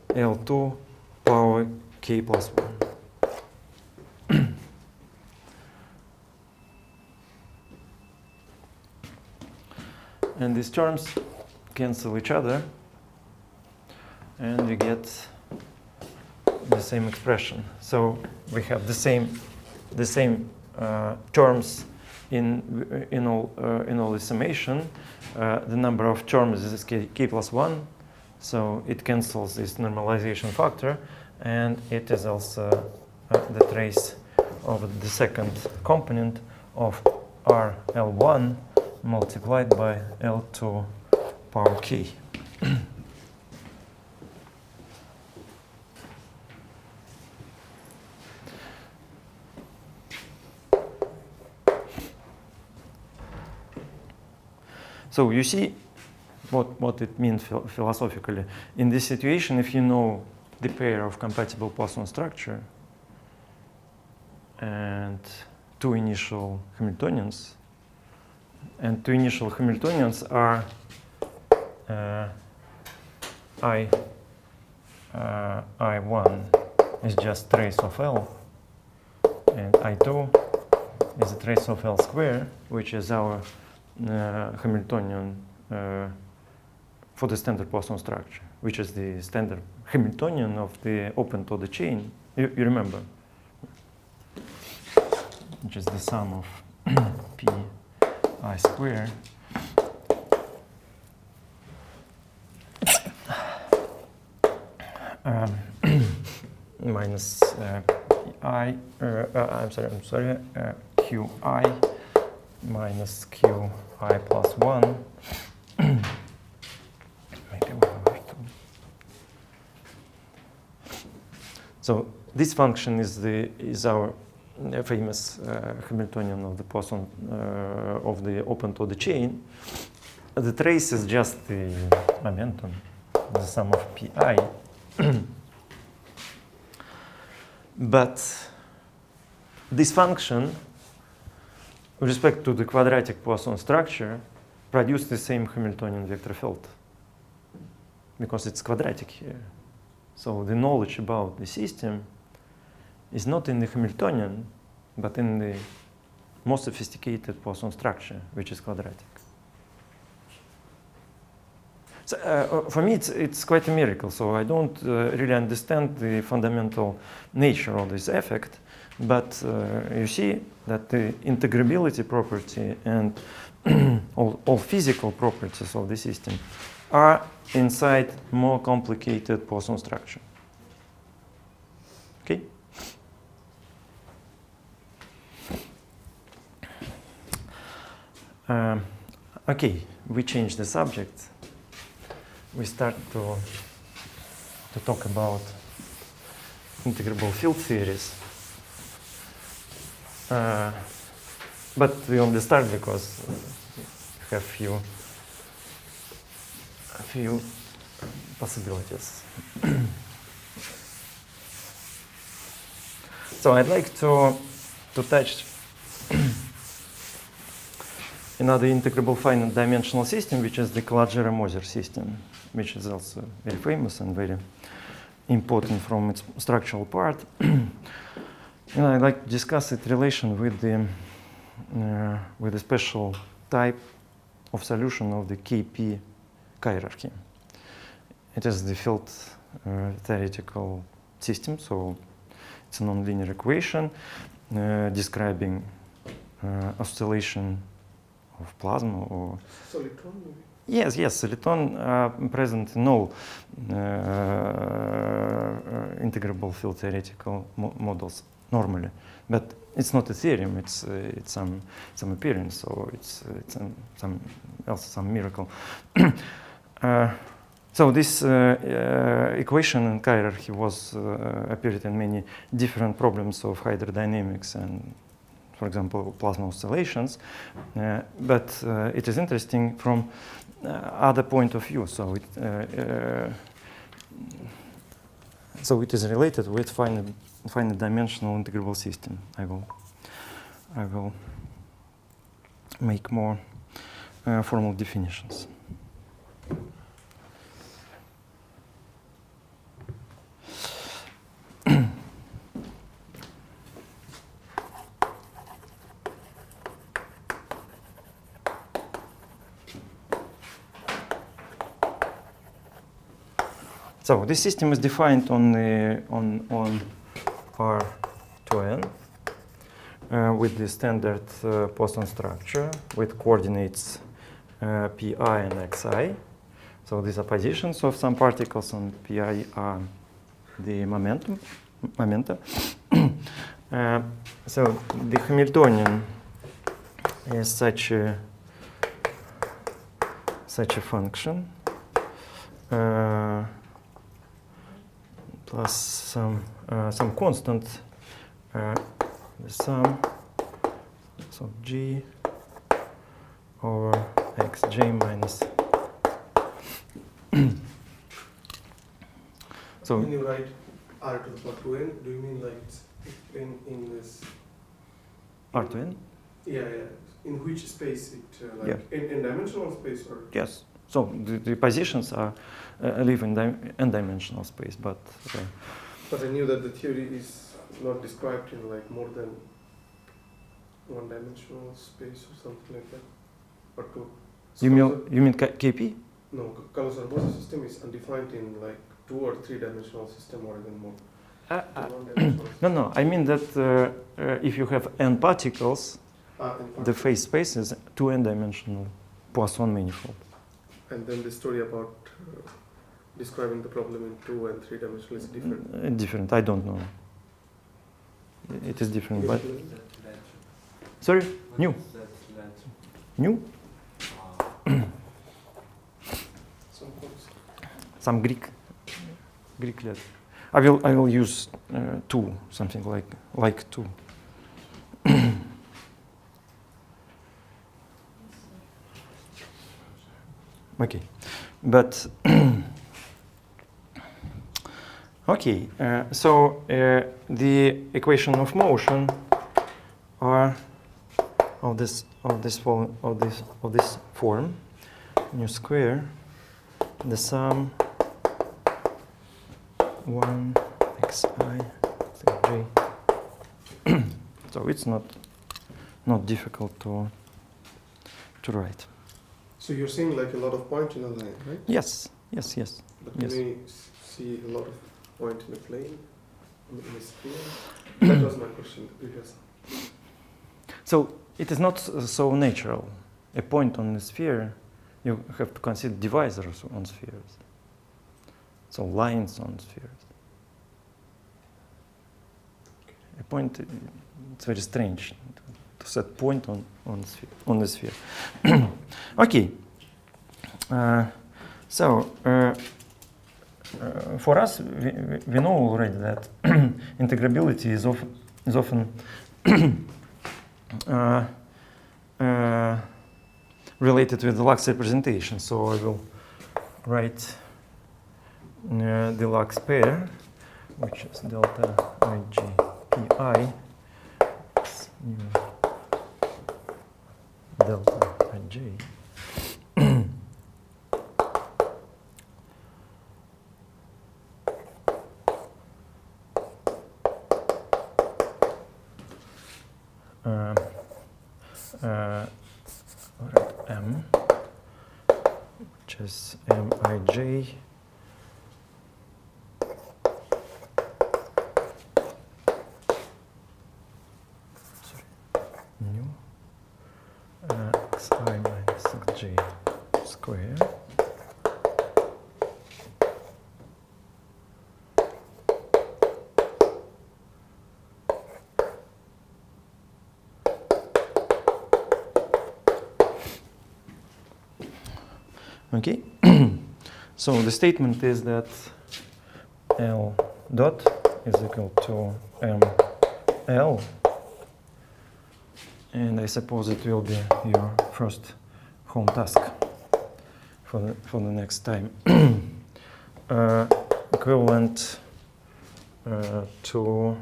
L2 power K plus 1. And these terms cancel each other, and we get the same expression. So we have the same terms in all the summation. The number of terms is k plus 1, so it cancels this normalization factor, and it is also the trace of the second component of RL1 multiplied by L2 power K. So you see what it means philosophically. In this situation, if you know the pair of compatible Poisson structure and two initial Hamiltonians, and two initial Hamiltonians are I1 is just trace of L, and I2 is a trace of L square, which is our Hamiltonian for the standard Poisson structure, which is the standard Hamiltonian of the open Toda chain. You remember, which is the sum of P I square minus QI minus QI plus 1. Maybe we have to. So this function is our famous Hamiltonian of the Poisson of the open Toda chain. The trace is just the momentum, the sum of pi. But this function, with respect to the quadratic Poisson structure, produces the same Hamiltonian vector field because it's quadratic here. So the knowledge about the system is not in the Hamiltonian, but in the most sophisticated Poisson structure, which is quadratic. So, for me, it's quite a miracle. So I don't really understand the fundamental nature of this effect, but you see that the integrability property and all physical properties of the system are inside more complicated Poisson structure. Okay. Okay, we change the subject. We start to talk about integrable field theories. But we only start because we have a few possibilities. So I'd like to touch another integrable finite dimensional system, which is the Calogero-Moser system, which is also very famous and very important from its structural part. And I'd like to discuss its relation with the special type of solution of the KP hierarchy. It is the field theoretical system, so it's a nonlinear equation describing oscillation of plasma or Solitron, maybe? yes, soliton present in all integrable field theoretical models normally, but it's not a theorem. It's some appearance, so it's some miracle. So this equation in hierarchy was appeared in many different problems of hydrodynamics and, for example, plasma oscillations. But it is interesting from other point of view. So it is related with finite dimensional integrable system. I will make more formal definitions. So this system is defined on R2n with the standard Poisson structure with coordinates pi and xi. So these are positions of some particles, and pi are the momenta. So the Hamiltonian is such a function. Plus some constant, the sum, so g over xj minus. So when you write r to the power 2n, do you mean like it's in this R to n? Yeah. In which space it Yeah. in dimensional space or? Yes. So the positions are live in n-dimensional space, but. But I knew that the theory is not described in like more than one-dimensional space or something like that, or two. You mean KP? No, Calogero-Moser system is undefined in like 2 or 3-dimensional system or even more. No. I mean that if you have n particles, the phase space is 2 n-dimensional Poisson manifold. And then the story about describing the problem in 2 and 3 dimensional is different. Different. I don't know. It is different, but sorry, new. New. Some Greek letter. I will use 2, something like 2. Okay, but okay. So the equation of motion are of this form, mu square, the sum 1 xi j. So it's not difficult to write. So you're seeing like a lot of points in a line, right? Yes. But Yes. can we see a lot of points in a plane, in a sphere? That was my question, the previous. So it is not so natural. A point on a sphere, you have to consider divisors on spheres. So lines on spheres. A point, it's very strange to set point on the sphere. Okay. For us, we know already that integrability is often related with the Lux representation. So I will write the Lux pair, which is delta ij pi delta ij. M, which is Mij. Nu xi minus xj square okay. So the statement is that L dot is equal to ML. And I suppose it will be your first home task for the next time. Equivalent to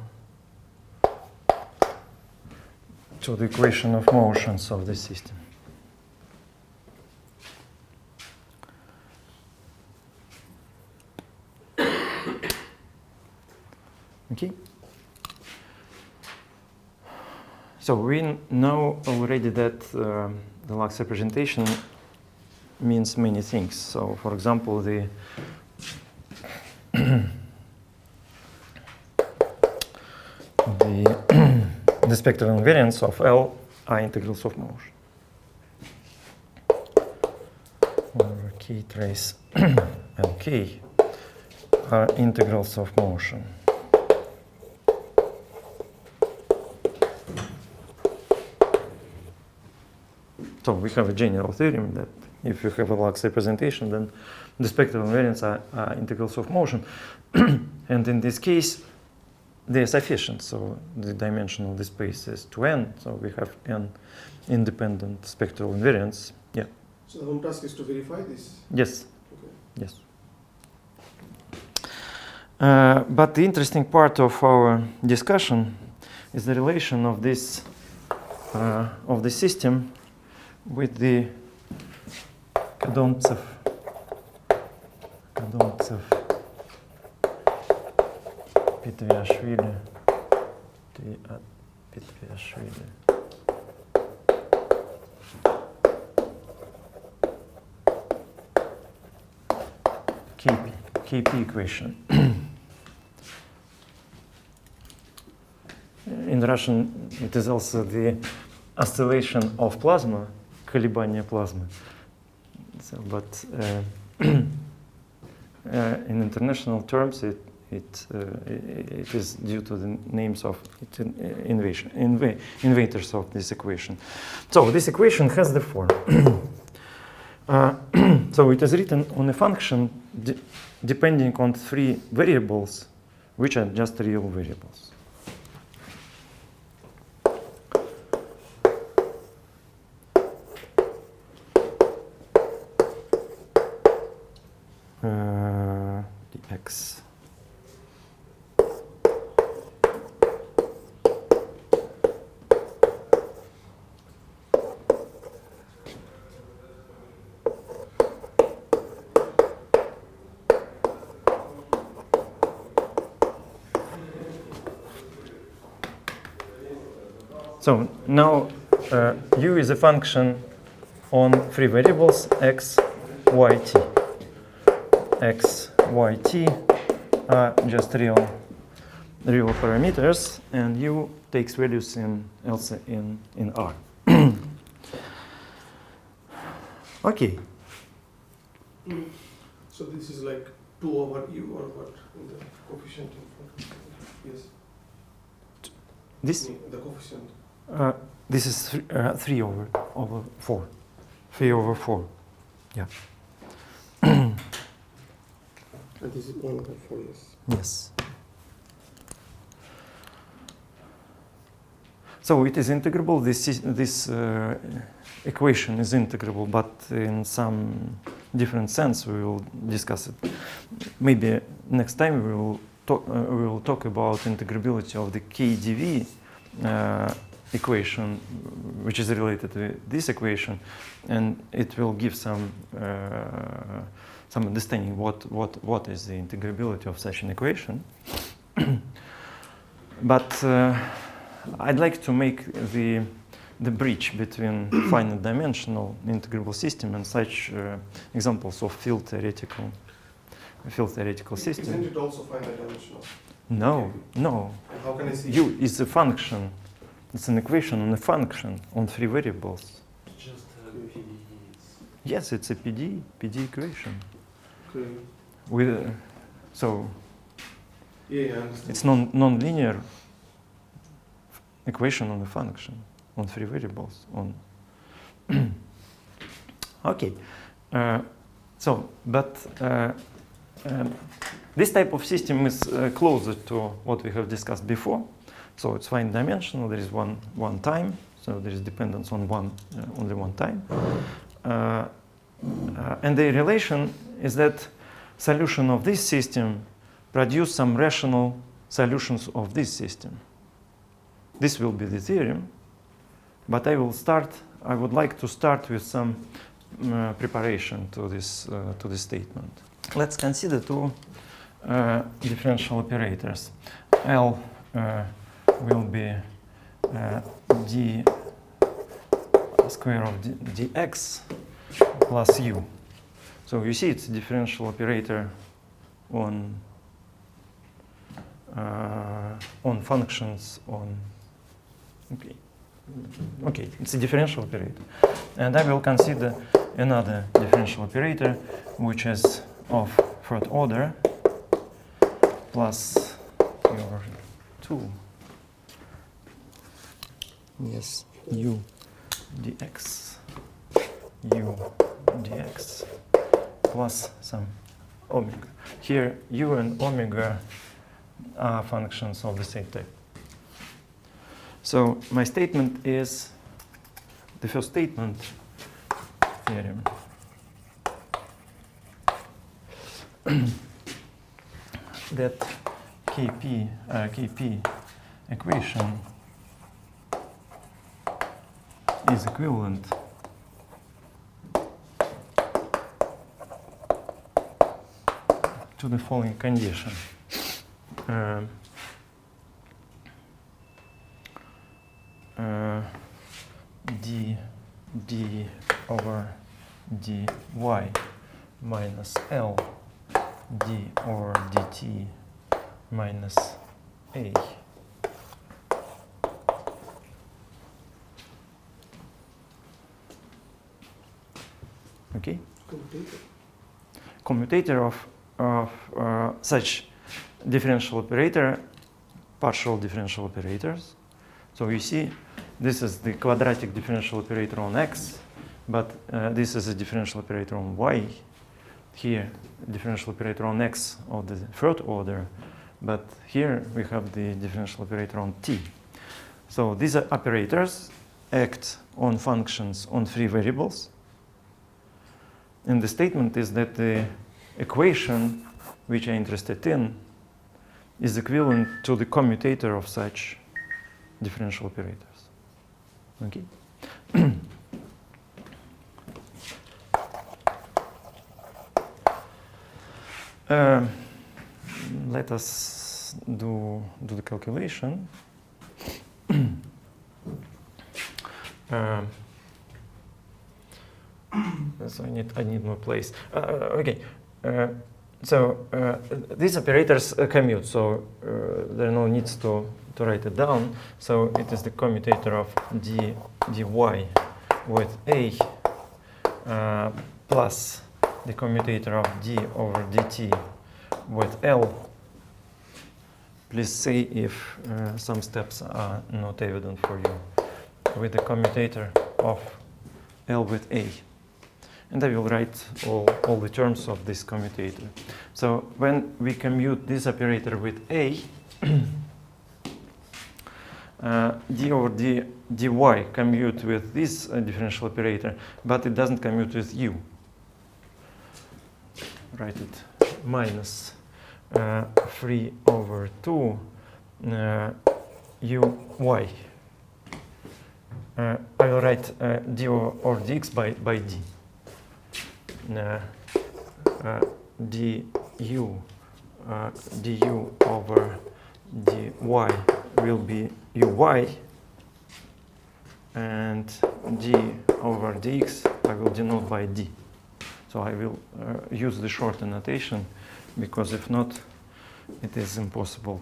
the equation of motions of the system. Okay. So we know already that the Lax representation means many things. So, for example, the the spectral invariants of L are integrals of motion. Over K trace LK are integrals of motion. So we have a general theorem that if you have a Lax representation, then the spectral invariants are integrals of motion. And in this case, they are sufficient. So the dimension of the space is 2n. So we have n independent spectral invariants. Yeah. So the home task is to verify this? Yes. Okay. Yes. But the interesting part of our discussion is the relation of this of the system with the Kadomtsev-Petviashvili, Petviashvili. KP equation. In Russian, it is also the oscillation of plasma, колебания плазмы. So, but in international terms, it is due to the names of inventors of this equation. So this equation has the form. So it is written on a function depending on three variables, which are just real variables. X. So now u is a function on three variables x, y, t. X, y, t are just real parameters, and u takes values in also in R. Okay. So this is like 2 over u or what in the coefficient in front? Yes. This The coefficient. This is 3 over 4. 3 over 4. Yeah. And this is 1 over 4, yes. Yes. So it is integrable. This equation is integrable, but in some different sense. We will discuss it. Maybe next time we will talk about integrability of the KdV equation, which is related to this equation, and it will give some understanding what is the integrability of such an equation. But I'd like to make the bridge between finite dimensional integrable system and such examples of field theoretical system. Isn't it also finite dimensional? No, no. And how can I see? U is a function. It's an equation on a function on three variables. Just PDEs. Yes, it's a PD equation. Okay. With so Yeah, I understand. it's non-linear equation on a function on three variables. On okay. This type of system is closer to what we have discussed before. So it's finite dimensional. There is one time. So there is dependence on only one time. And the relation is that solution of this system produce some rational solutions of this system. This will be the theorem. But I would like to start with some preparation to this statement. Let's consider two differential operators. L will be d square of dx plus u. So you see it's a differential operator on functions on. Okay, it's a differential operator. And I will consider another differential operator which is of third order plus u over 2. Yes, u dx plus some omega. Here u and omega are functions of the same type. So my statement is the first statement theorem. That KP equation is equivalent to the following condition. d over dy minus L d over dt minus a. Okay. Commutator of such differential operator, partial differential operators. So you see, this is the quadratic differential operator on x, but this is a differential operator on y. Here, differential operator on x of the third order, but here we have the differential operator on t. So these are operators act on functions on three variables. And the statement is that the equation which I'm interested in is equivalent to the commutator of such differential operators. Okay. Let us do the calculation. So I need more place. Okay. These operators commute, so there are no needs to write it down. So it is the commutator of dy with a plus the commutator of d over dt with L. Please say if some steps are not evident for you. With the commutator of L with A. And I will write all the terms of this commutator. So when we commute this operator with A, d over dy commute with this differential operator, but it doesn't commute with u. Write it minus 3 over 2 uy. I will write d over dx by d. Du over dy will be uy and d over dx I will denote by d. So I will use the short notation, because if not, it is impossible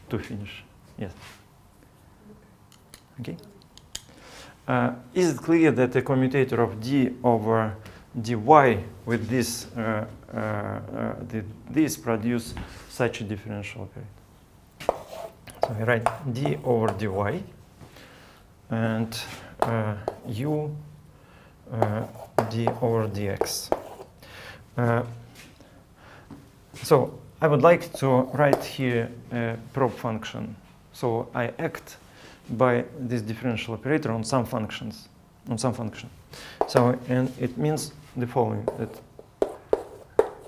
to finish. Yes. Okay. Is it clear that the commutator of d over dy with this this produce such a differential operator? So we write d over dy and u d over dx. So I would like to write here a probe function. So I act by this differential operator on some functions, on some function. So, and it means the following, that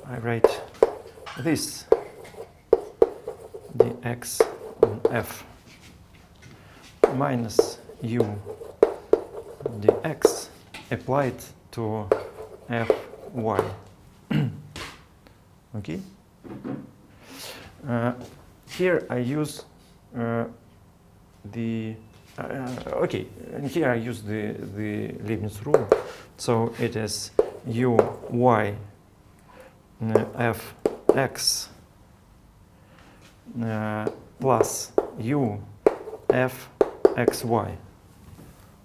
I write this dx on f minus u dx applied to fy. Okay. Here I use the okay, and here I use the Leibniz rule. So it is u y f x plus u f x y.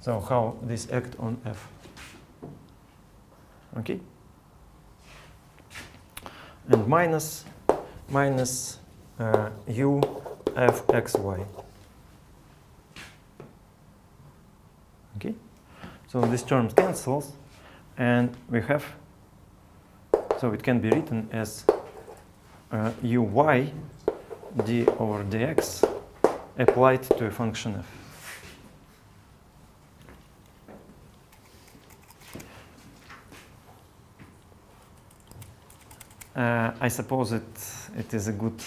So how this act on f? Okay, and minus u f x y. Okay, so this term cancels, and we have, so it can be written as uy d over dx applied to a function f. I suppose it is a good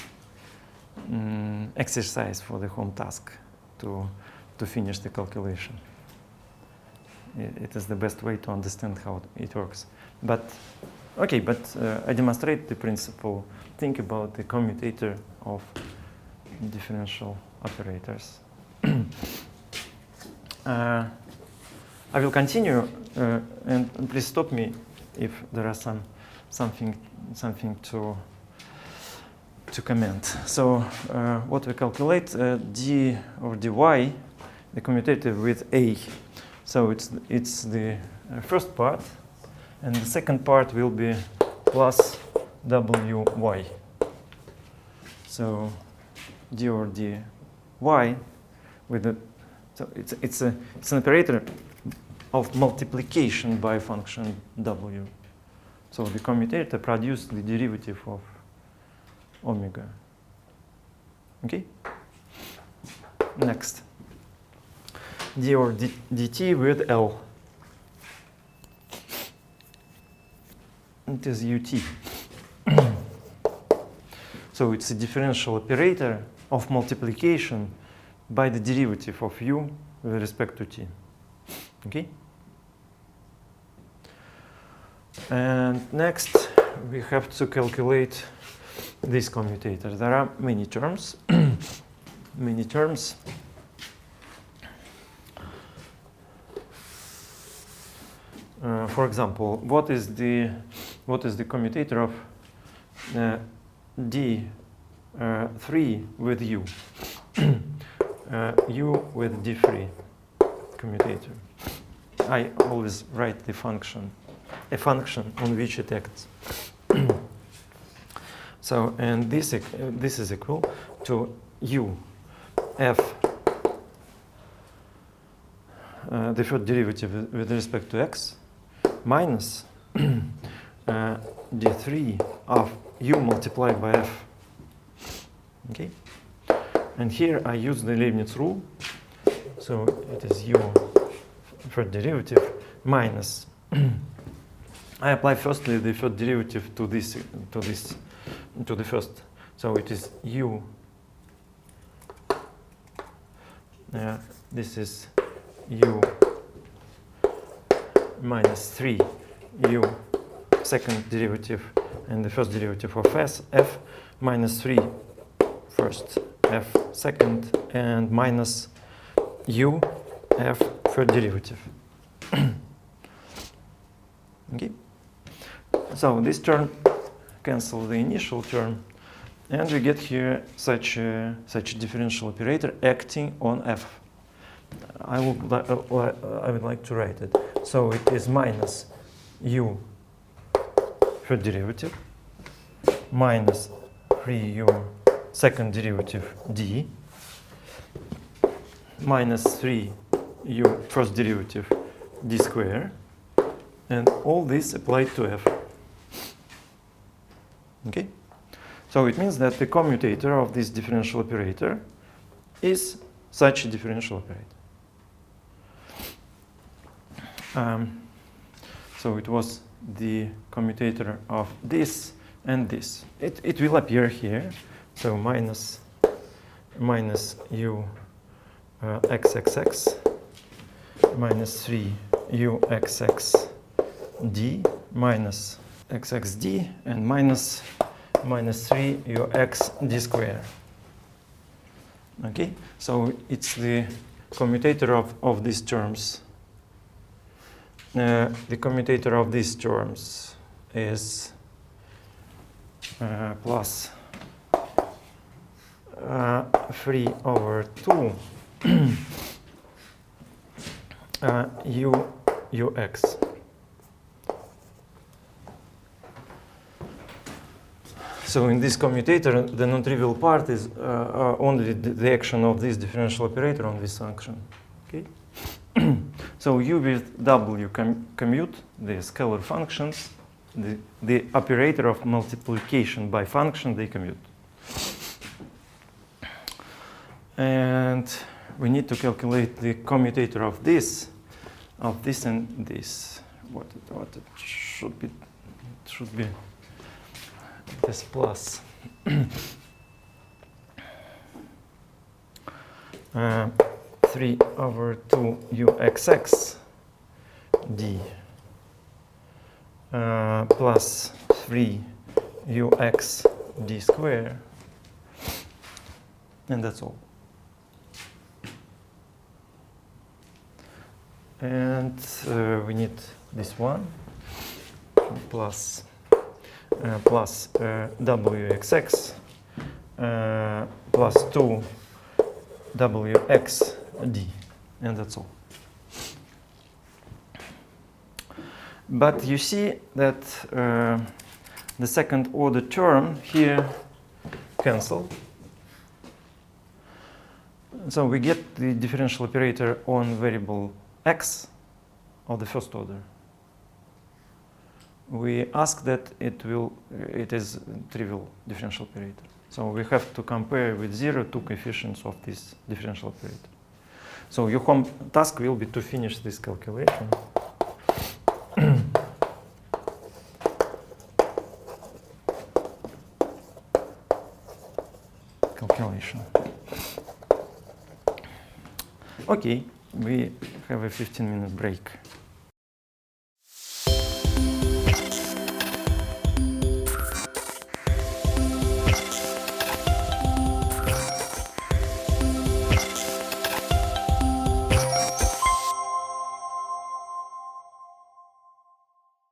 exercise for the home task to finish the calculation. It is the best way to understand how it works. But okay, but I demonstrate the principle. Think about the commutator of differential operators. I will continue, and please stop me if there are something to comment. So what we calculate, d over dy, the commutator with a. So it's the first part, and the second part will be plus wy. So d over dy with the, so it's an operator of multiplication by function w. So the commutator produces the derivative of omega. Okay. Next. D over dt with L. It is ut. So it's a differential operator of multiplication by the derivative of u with respect to t. Okay? And next, we have to calculate this commutator. There are many terms. Many terms. For example, what is the commutator of d3 with u? U with d3 commutator. I always write the function, a function on which it acts. So, and this is equal to u f, the first derivative with respect to x, minus d3 of u multiplied by f. Okay, and here I use the Leibniz rule. So it is u first derivative minus. I apply firstly the first derivative to the first. So it is u. This is u minus 3 u second derivative, and the first derivative of f minus 3 first f second, and minus u f third derivative. Okay. So this term cancels the initial term, and we get here such a differential operator acting on f. I would like to write it. So it is minus u third derivative minus 3u second derivative d minus 3u first derivative d square, and all this applied to f. Okay? So it means that the commutator of this differential operator is such a differential operator. So it was the commutator of this and this. It will appear here. So minus u xxx minus 3 u xx d minus xxd and minus 3 u x d square. Okay, so it's the commutator of these terms. The commutator of these terms is plus 3 over 2 ux. So in this commutator, the non-trivial part is only the action of this differential operator on this function. Okay. So u with w commute the scalar functions, the operator of multiplication by function, they commute. And we need to calculate the commutator of this and this. What it should be? It should be this plus 3 over 2 uxx d plus 3 ux d square, and that's all. And we need this one plus wxx plus 2 wxd, and that's all. But you see that the second order term here cancel. So we get the differential operator on variable x of the first order. We ask that it is a trivial differential operator. So we have to compare with 0 two coefficients of this differential operator. So your home task will be to finish this calculation. Okay, we have a 15-minute break.